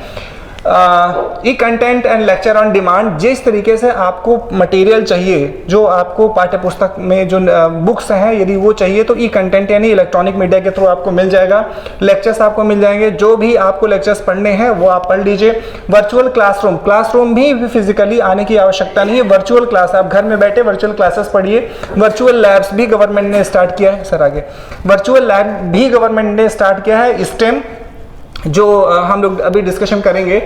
A: E content and lecture on demand, जिस तरीके से आपको मटेरियल चाहिए, जो आपको पाठ्य पुस्तक में जो बुक्स हैं यदि वो चाहिए तो ई कंटेंट यानी इलेक्ट्रॉनिक मीडिया के थ्रू आपको मिल जाएगा। लेक्चर्स आपको मिल जाएंगे, जो भी आपको लेक्चर्स पढ़ने हैं वो आप पढ़ लीजिए। वर्चुअल क्लासरूम, क्लासरूम भी फिजिकली आने की आवश्यकता नहीं है। वर्चुअल क्लास, आप घर में बैठे वर्चुअल क्लासेस पढ़िए। वर्चुअल लैब्स भी गवर्नमेंट ने स्टार्ट किया है। सर आगे, वर्चुअल लैब भी गवर्नमेंट ने स्टार्ट किया है। स्टेम जो हम लोग अभी डिस्कशन करेंगे,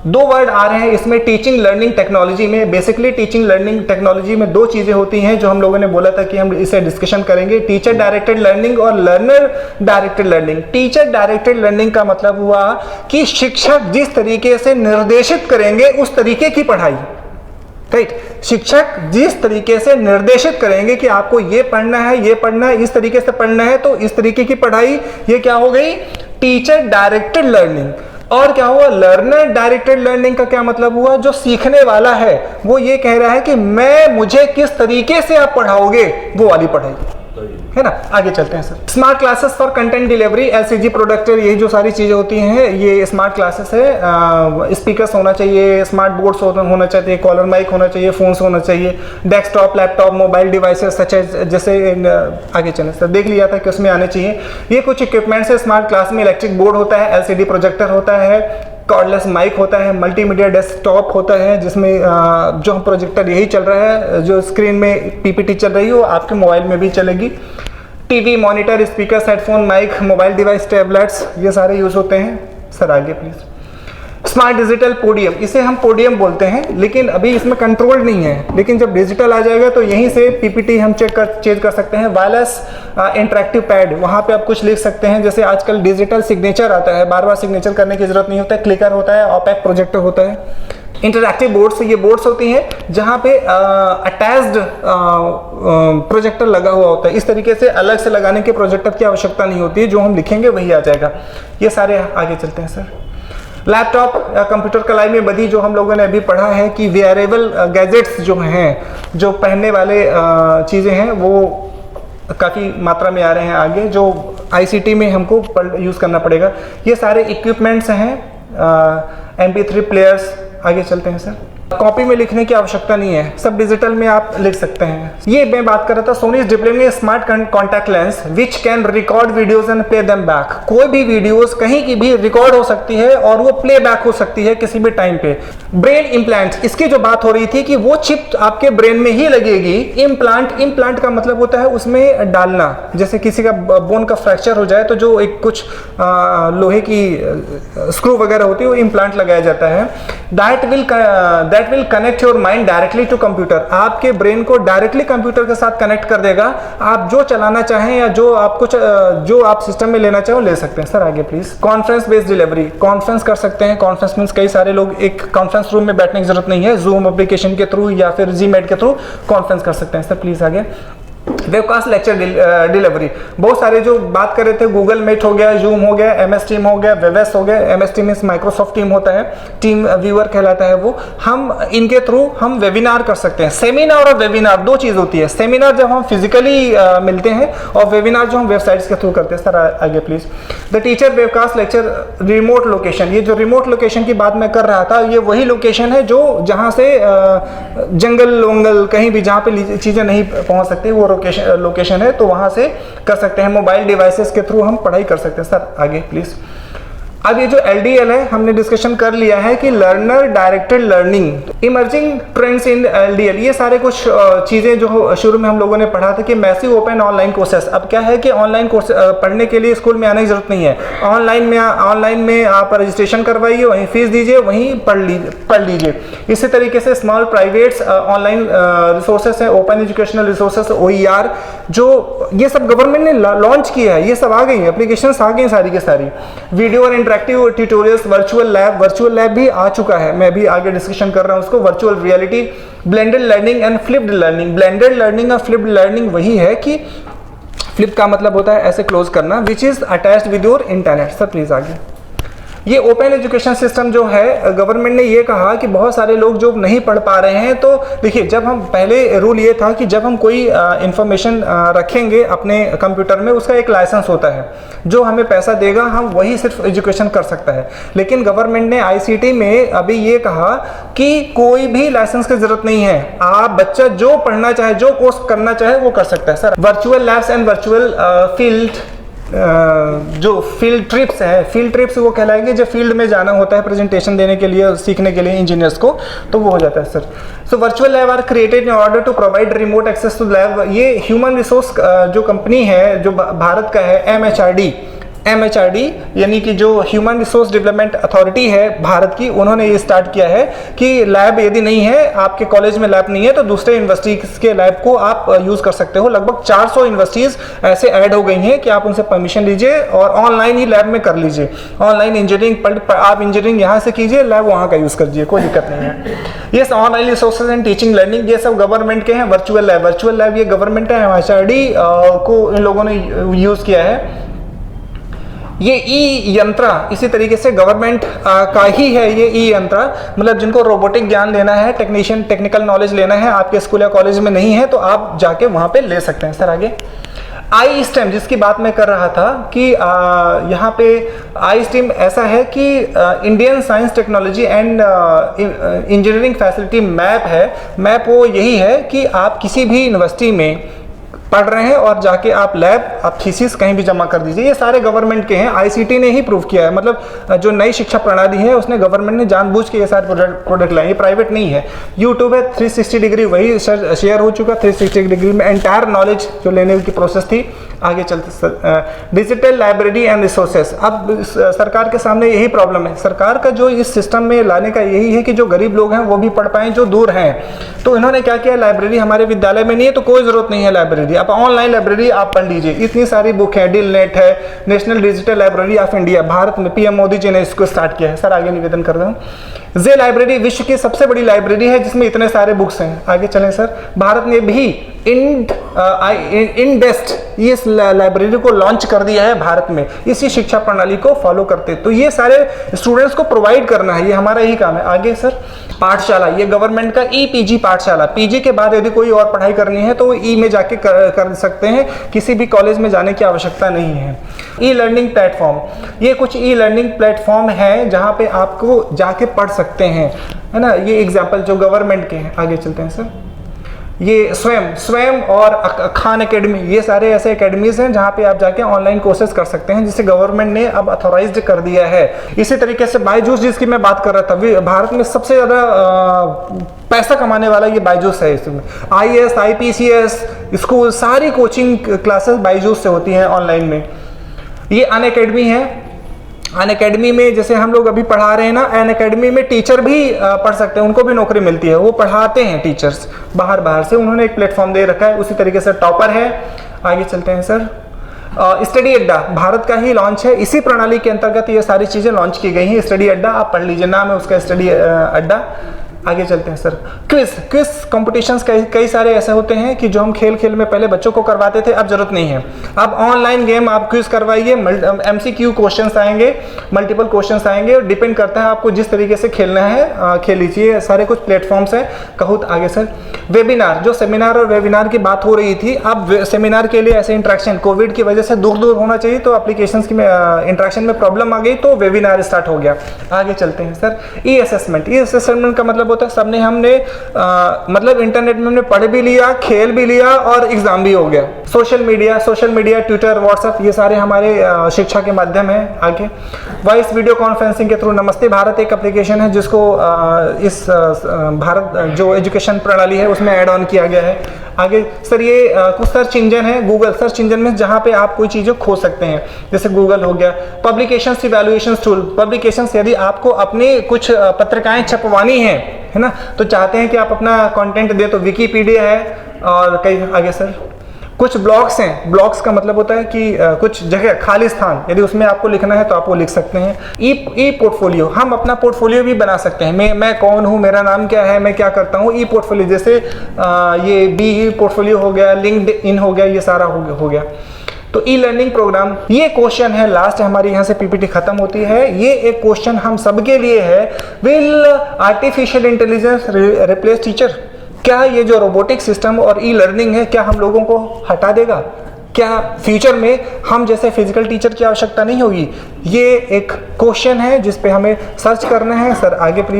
A: दो वर्ड आ रहे हैं इसमें टीचिंग लर्निंग टेक्नोलॉजी में। बेसिकली टीचिंग लर्निंग टेक्नोलॉजी में दो चीजें होती हैं जो हम लोगों ने बोला था कि हम इसे डिस्कशन करेंगे, टीचर डायरेक्टेड लर्निंग और learner directed learning. Teacher directed learning का मतलब हुआ कि शिक्षक जिस तरीके से निर्देशित करेंगे उस तरीके की पढ़ाई, राइट। शिक्षक जिस तरीके से निर्देशित करेंगे कि आपको ये पढ़ना है, ये पढ़ना है, इस तरीके से पढ़ना है, तो इस तरीके की पढ़ाई, ये क्या हो गई, टीचर डायरेक्टेड लर्निंग। और क्या हुआ, लर्नर डायरेक्टेड लर्निंग का क्या मतलब हुआ, जो सीखने वाला है वो ये कह रहा है कि मुझे किस तरीके से आप पढ़ाओगे वो वाली पढ़ाई, है ना। आगे चलते हैं sir. Smart classes for content delivery, LCD projector, यही जो सारी चीजें होती हैं ये स्मार्ट क्लासेस है। स्पीकर्स होना चाहिए, स्मार्ट बोर्ड्स होना चाहिए, कॉलर माइक होना चाहिए, फोन्स होना चाहिए, desktop, laptop, mobile devices such as, जैसे आगे चलें सर, देख लिया था कि उसमें आने चाहिए। ये कुछ इक्विपमेंट्स है स्मार्ट क्लास में। इलेक्ट्रिक बोर्ड होता है, एलसीडी प्रोजेक्टर होता है, कॉर्डलेस माइक होता है, मल्टीमीडिया डेस्कटॉप होता है जिसमें जो प्रोजेक्टर यही चल रहा है, जो स्क्रीन में पीपीटी चल रही है वो आपके मोबाइल में भी चलेगी। TV, monitor, speaker, headphone, mic, mobile device, tablets, ये सारे यूज होते हैं। सर आगे प्लीज। स्मार्ट डिजिटल पोडियम, इसे हम पोडियम बोलते हैं लेकिन अभी इसमें कंट्रोल नहीं है, लेकिन जब डिजिटल आ जाएगा तो यहीं से पीपीटी हम चेंज कर सकते हैं। वायरलेस इंटरेक्टिव पैड, वहाँ पे आप कुछ लिख सकते हैं। जैसे आजकल डिजिटल सिग्नेचर आता है, बार बार सिग्नेचर करने की जरूरत नहीं होता है, क्लिकर होता है, ऑपैक प्रोजेक्टर होता है। इंटरैक्टिव बोर्ड्स, ये बोर्ड्स होती हैं जहाँ पे अटैच्ड प्रोजेक्टर लगा हुआ होता है। इस तरीके से अलग से लगाने के प्रोजेक्टर की आवश्यकता नहीं होती है, जो हम लिखेंगे वही आ जाएगा। ये सारे आगे चलते हैं सर। लैपटॉप, कंप्यूटर कलाई में बधी, जो हम लोगों ने अभी पढ़ा है कि वेयरेबल गैजेट्स जो हैं, जो पहनने वाले चीज़ें हैं वो काफ़ी मात्रा में आ रहे हैं आगे, जो आईसीटी में हमको यूज़ करना पड़ेगा। ये सारे इक्विपमेंट्स हैं। MP3 प्लेयर्स, आगे चलते हैं सर। कॉपी में लिखने की आवश्यकता नहीं है, सब डिजिटल में आप लिख सकते हैं। ये मैं बात कर रहा था, Soni is deploying smart contact lens which can record videos and play them back. कोई भी वीडियोस कहीं की भी रिकॉर्ड हो सकती है और वो प्ले बैक हो सकती है किसी भी टाइम पे। ब्रेन इम्प्लांट, इसकी जो बात हो रही थी कि वो चिप आपके ब्रेन में ही लगेगी। इम्प्लांट का मतलब होता है उसमें डालना, जैसे किसी का बोन का फ्रैक्चर हो जाए तो जो एक कुछ लोहे की स्क्रू वगैरह होती है वो इम्प्लांट लगाया जाता है। That will connect your mind directly to computer, आपके ब्रेन को डायरेक्टली कंप्यूटर के साथ कनेक्ट कर देगा। आप जो चलाना चाहें या जो आप सिस्टम में लेना चाहो ले सकते हैं। सर आगे please. Conference based delivery, conference कर सकते हैं। कॉन्फ्रेंस मींस कई सारे लोग एक कॉन्फ्रेंस रूम में बैठने की जरूरत नहीं है, जूम एप्लीकेशन के थ्रू या फिर जीमेट के थ्रू कॉन्फ्रेंस कर सकते हैं। सर प्लीज आगे। वेबकास्ट लेक्चर डिलीवरी, बहुत सारे जो बात कर रहे थे, गूगल मीट हो गया, जूम हो गया, MS टीम हो गया, वेबएस हो गया। MS team means Microsoft team होता है, टीम व्यूअर कहलाता है वो। हम इनके थ्रू हम वेबिनार कर सकते हैं। सेमिनार और वेबिनार दो चीज होती है। सेमिनार जब हम फिजिकली मिलते हैं और वेबिनार जो हम वेबसाइट्स के थ्रू करते हैं। सर आगे please. The teacher webcast lecture remote location, ये जो रिमोट लोकेशन की बात मैं कर रहा था, ये वही लोकेशन है जो जहाँ से जंगल वंगल कहीं भी जहाँ पे चीजें नहीं पहुँच सकती वो लोकेशन है, तो वहां से कर सकते हैं। मोबाइल डिवाइसेस के थ्रू हम पढ़ाई कर सकते हैं। सर आगे प्लीज। अब ये जो LDL है हमने डिस्कशन कर लिया है कि learner directed learning, emerging trends in LDL, ये सारे कुछ चीज़ें जो शुरू में हम लोगों ने पढ़ा था कि मैसिव ओपन ऑनलाइन कोर्सेस। अब क्या है कि ऑनलाइन कोर्स पढ़ने के लिए स्कूल में आने की जरूरत नहीं है, ऑनलाइन में आप रजिस्ट्रेशन करवाइए, वहीं फीस दीजिए, वहीं पढ़ लीजिए। इसी तरीके से स्मॉल प्राइवेट्स ऑनलाइन रिसोर्सेस हैं, ओपन एजुकेशनल रिसोर्सेस OER, जो ये सब गवर्नमेंट ने लॉन्च किया है, ये सब आ गई हैं, एप्लीकेशन आ गई सारी की सारी। वीडियो और इंटरेक्टिव ट्यूटोरियल्स, वर्चुअल लैब भी आ चुका है, मैं भी आगे डिस्कशन कर रहा हूं उसको। Virtual reality, blended learning and flipped learning. Blended learning और फ्लिप्ड लर्निंग वही है कि फ्लिप का मतलब होता है ऐसे क्लोज करना, which is attached with your internet. Sir please आगे। ये ओपन एजुकेशन सिस्टम जो है, गवर्नमेंट ने ये कहा कि बहुत सारे लोग जो नहीं पढ़ पा रहे हैं, तो देखिए जब हम पहले रूल ये था कि जब हम कोई इंफॉर्मेशन रखेंगे अपने कंप्यूटर में, उसका एक लाइसेंस होता है, जो हमें पैसा देगा हम वही सिर्फ एजुकेशन कर सकता है। लेकिन गवर्नमेंट ने ICT में अभी ये कहा कि कोई भी लाइसेंस की जरूरत नहीं है, आप बच्चा जो पढ़ना चाहे, जो कोर्स करना चाहे वो कर सकता है। Sir virtual labs and virtual field, जो फील्ड ट्रिप्स हैं, फील्ड ट्रिप्स वो कहलाएंगे जब फील्ड में जाना होता है प्रेजेंटेशन देने के लिए, सीखने के लिए इंजीनियर्स को, तो वो हो जाता है sir. So virtual lab are created in order to provide remote access to lab. ये ह्यूमन रिसोर्स जो कंपनी है, जो भारत का है, MHRD यानी कि जो ह्यूमन रिसोर्स डेवलपमेंट अथॉरिटी है भारत की, उन्होंने ये स्टार्ट किया है कि लैब यदि नहीं है, आपके कॉलेज में लैब नहीं है, तो दूसरे यूनिवर्सिटीज के लैब को आप यूज कर सकते हो। लगभग 400 यूनिवर्सिटीज ऐसे ऐड हो गई हैं कि आप उनसे परमिशन लीजिए और ऑनलाइन ही लैब में कर लीजिए। ऑनलाइन इंजीनियरिंग आप इंजीनियरिंग यहाँ से कीजिए, लैब वहाँ का यूज कर लीजिए, कोई दिक्कत नहीं है। ये online resources and teaching learning, ये सब गवर्नमेंट के हैं। वर्चुअल लैब ये गवर्नमेंट है, MHRD को इन लोगों ने यूज किया है। ये यंत्रा इसी तरीके से गवर्नमेंट का ही है। ये यंत्रा मतलब जिनको रोबोटिक ज्ञान लेना है, टेक्निकल नॉलेज लेना है, आपके स्कूल या कॉलेज में नहीं है, तो आप जाके वहां पे ले सकते हैं। सर आगे iSTEM, जिसकी बात मैं कर रहा था कि यहाँ पे iSTEM ऐसा है कि Indian science technology and engineering facility map है। मैप वो यही है कि आप किसी भी यूनिवर्सिटी में पढ़ रहे हैं और जाके आप लैब, आप थीसिस कहीं भी जमा कर दीजिए। ये सारे गवर्नमेंट के हैं, ICT ने ही प्रूव किया है। मतलब जो नई शिक्षा प्रणाली है उसने गवर्नमेंट ने जानबूझ के ये सारे प्रोडक्ट लाए, ये प्राइवेट नहीं है। यूट्यूब है, 360 डिग्री वही शेयर हो चुका, 360 डिग्री में एंटायर नॉलेज जो लेने की प्रोसेस थी। आगे चलते डिजिटल लाइब्रेरी एंड रिसोर्सेस। अब सरकार के सामने यही प्रॉब्लम है, सरकार का जो इस सिस्टम में लाने का यही है कि जो गरीब लोग हैं वो भी पढ़ पाएं, जो दूर हैं। तो इन्होंने क्या किया, लाइब्रेरी हमारे विद्यालय में नहीं है तो कोई जरूरत नहीं है लाइब्रेरी, आप ऑनलाइन लाइब्रेरी आप पढ़ लीजिए। इतनी सारी बुक है, DILNET है, national digital library of India, Bharat में PM मोदी जी ने इसको स्टार्ट किया है। सर आगे निवेदन कर रहा हूँ। जे लाइब्रेरी विश्व की सबसे बड़ी लाइब्रेरी है जिसमें इतने सारे बुक्स हैं। आगे चलें सर। भारत ने भी INDEST इस लाइब्रेरी को लॉन्च कर दिया है भारत में, इसी शिक्षा प्रणाली को फॉलो करते। तो ये सारे स्टूडेंट्स को प्रोवाइड करना है, ये हमारा ही काम है। आगे सर पाठशाला, ये गवर्नमेंट का EPG पाठशाला, PG के बाद यदि कोई और पढ़ाई करनी है तो वो E में जाके कर सकते हैं, किसी भी कॉलेज में जाने की आवश्यकता नहीं है। E-लर्निंग प्लेटफॉर्म, ये कुछ E-लर्निंग प्लेटफॉर्म है जहाँ पे आपको जाके पढ़ सकते हैं, है ना। ये एग्जाम्पल जो गवर्नमेंट के हैं। आगे चलते हैं सर। ये स्वयं और खान एकेडमी, ये सारे ऐसे एकेडमीज हैं जहाँ पे आप जाके ऑनलाइन कोर्सेज कर सकते हैं, जिसे गवर्नमेंट ने अब अथॉराइज्ड कर दिया है। इसी तरीके से बायजूस, जिसकी मैं बात कर रहा था, भारत में सबसे ज़्यादा पैसा कमाने वाला ये बायजूस है। इसमें IAS IPCS स्कूल सारी कोचिंग क्लासेस बायजूस से होती हैं ऑनलाइन में। ये अनअकैडमी है, अनअकैडमी में जैसे हम लोग अभी पढ़ा रहे हैं ना, अनअकैडमी में टीचर भी पढ़ सकते हैं, उनको भी नौकरी मिलती है, वो पढ़ाते हैं टीचर्स बाहर से, उन्होंने एक प्लेटफॉर्म दे रखा है। उसी तरीके से टॉपर है। आगे चलते हैं सर। स्टडी अड्डा भारत का ही लॉन्च है, इसी प्रणाली के अंतर्गत ये सारी चीजें लॉन्च की गई हैं। स्टडी अड्डा आप पढ़ लीजिए, नाम है उसका स्टडी अड्डा। आगे चलते हैं सर। क्विज कॉम्पिटिशंस कई सारे ऐसे होते हैं कि जो हम खेल में पहले बच्चों को करवाते थे, अब जरूरत नहीं है। अब ऑनलाइन गेम आप क्विज करवाइए, MCQ क्वेश्चंस आएंगे, मल्टीपल क्वेश्चंस आएंगे, और डिपेंड करता है आपको जिस तरीके से खेलना है खेल लीजिए। सारे कुछ प्लेटफॉर्म्स हैं। कहूँ आगे सर। वेबिनार, जो सेमिनार और वेबिनार की बात हो रही थी, अब सेमिनार के लिए ऐसे इंटरेक्शन कोविड की वजह से दूर होना चाहिए, तो एप्लीकेशंस की इंटरेक्शन में प्रॉब्लम आ गई, तो वेबिनार स्टार्ट हो गया। आगे चलते हैं सर। ई असेसमेंट का मतलब होता है सबने हमने मतलब इंटरनेट में हमने पढ़ भी लिया, खेल भी लिया और एग्जाम भी हो गया। सोशल मीडिया ट्विटर, व्हाट्सएप, ये सारे हमारे शिक्षा के माध्यम है। आगे वॉइस वीडियो कॉन्फ्रेंसिंग के थ्रू नमस्ते भारत एक एप्लीकेशन है जिसको इस भारत जो एजुकेशन प्रणाली है उसमें ऐड ऑन किया गया है। आगे सर ये कुछ सर्च इंजन है, गूगल सर्च इंजन में जहाँ पे आप कोई चीज़ें खोज सकते हैं, जैसे गूगल हो गया। पब्लिकेशंस इवैल्यूएशन टूल, पब्लिकेशंस यदि आपको अपने कुछ पत्रिकाएं छपवानी है ना, तो चाहते हैं कि आप अपना कंटेंट दे, तो विकीपीडिया है। और कई आगे सर कुछ ब्लॉग्स हैं, ब्लॉग्स का मतलब होता है कि कुछ जगह खाली स्थान यदि उसमें आपको लिखना है तो आप वो लिख सकते हैं। ई पोर्टफोलियो, हम अपना पोर्टफोलियो भी बना सकते हैं। मैं कौन हूँ, मेरा नाम क्या है, मैं क्या करता हूँ। ई पोर्टफोलियो जैसे ये बी पोर्टफोलियो हो गया, लिंक्डइन हो गया, ये सारा हो गया। तो ई लर्निंग प्रोग्राम, ये क्वेश्चन है लास्ट हमारी यहाँ से पीपीटी खत्म होती है। ये एक क्वेश्चन हम सबके लिए है, will artificial intelligence replace teacher? क्या ये जो रोबोटिक सिस्टम और ई लर्निंग है क्या हम लोगों को हटा देगा? क्या फ्यूचर में हम जैसे फिजिकल टीचर की आवश्यकता नहीं होगी? ये एक क्वेश्चन है जिस पे हमें सर्च करना है। सर आगे प्लीज।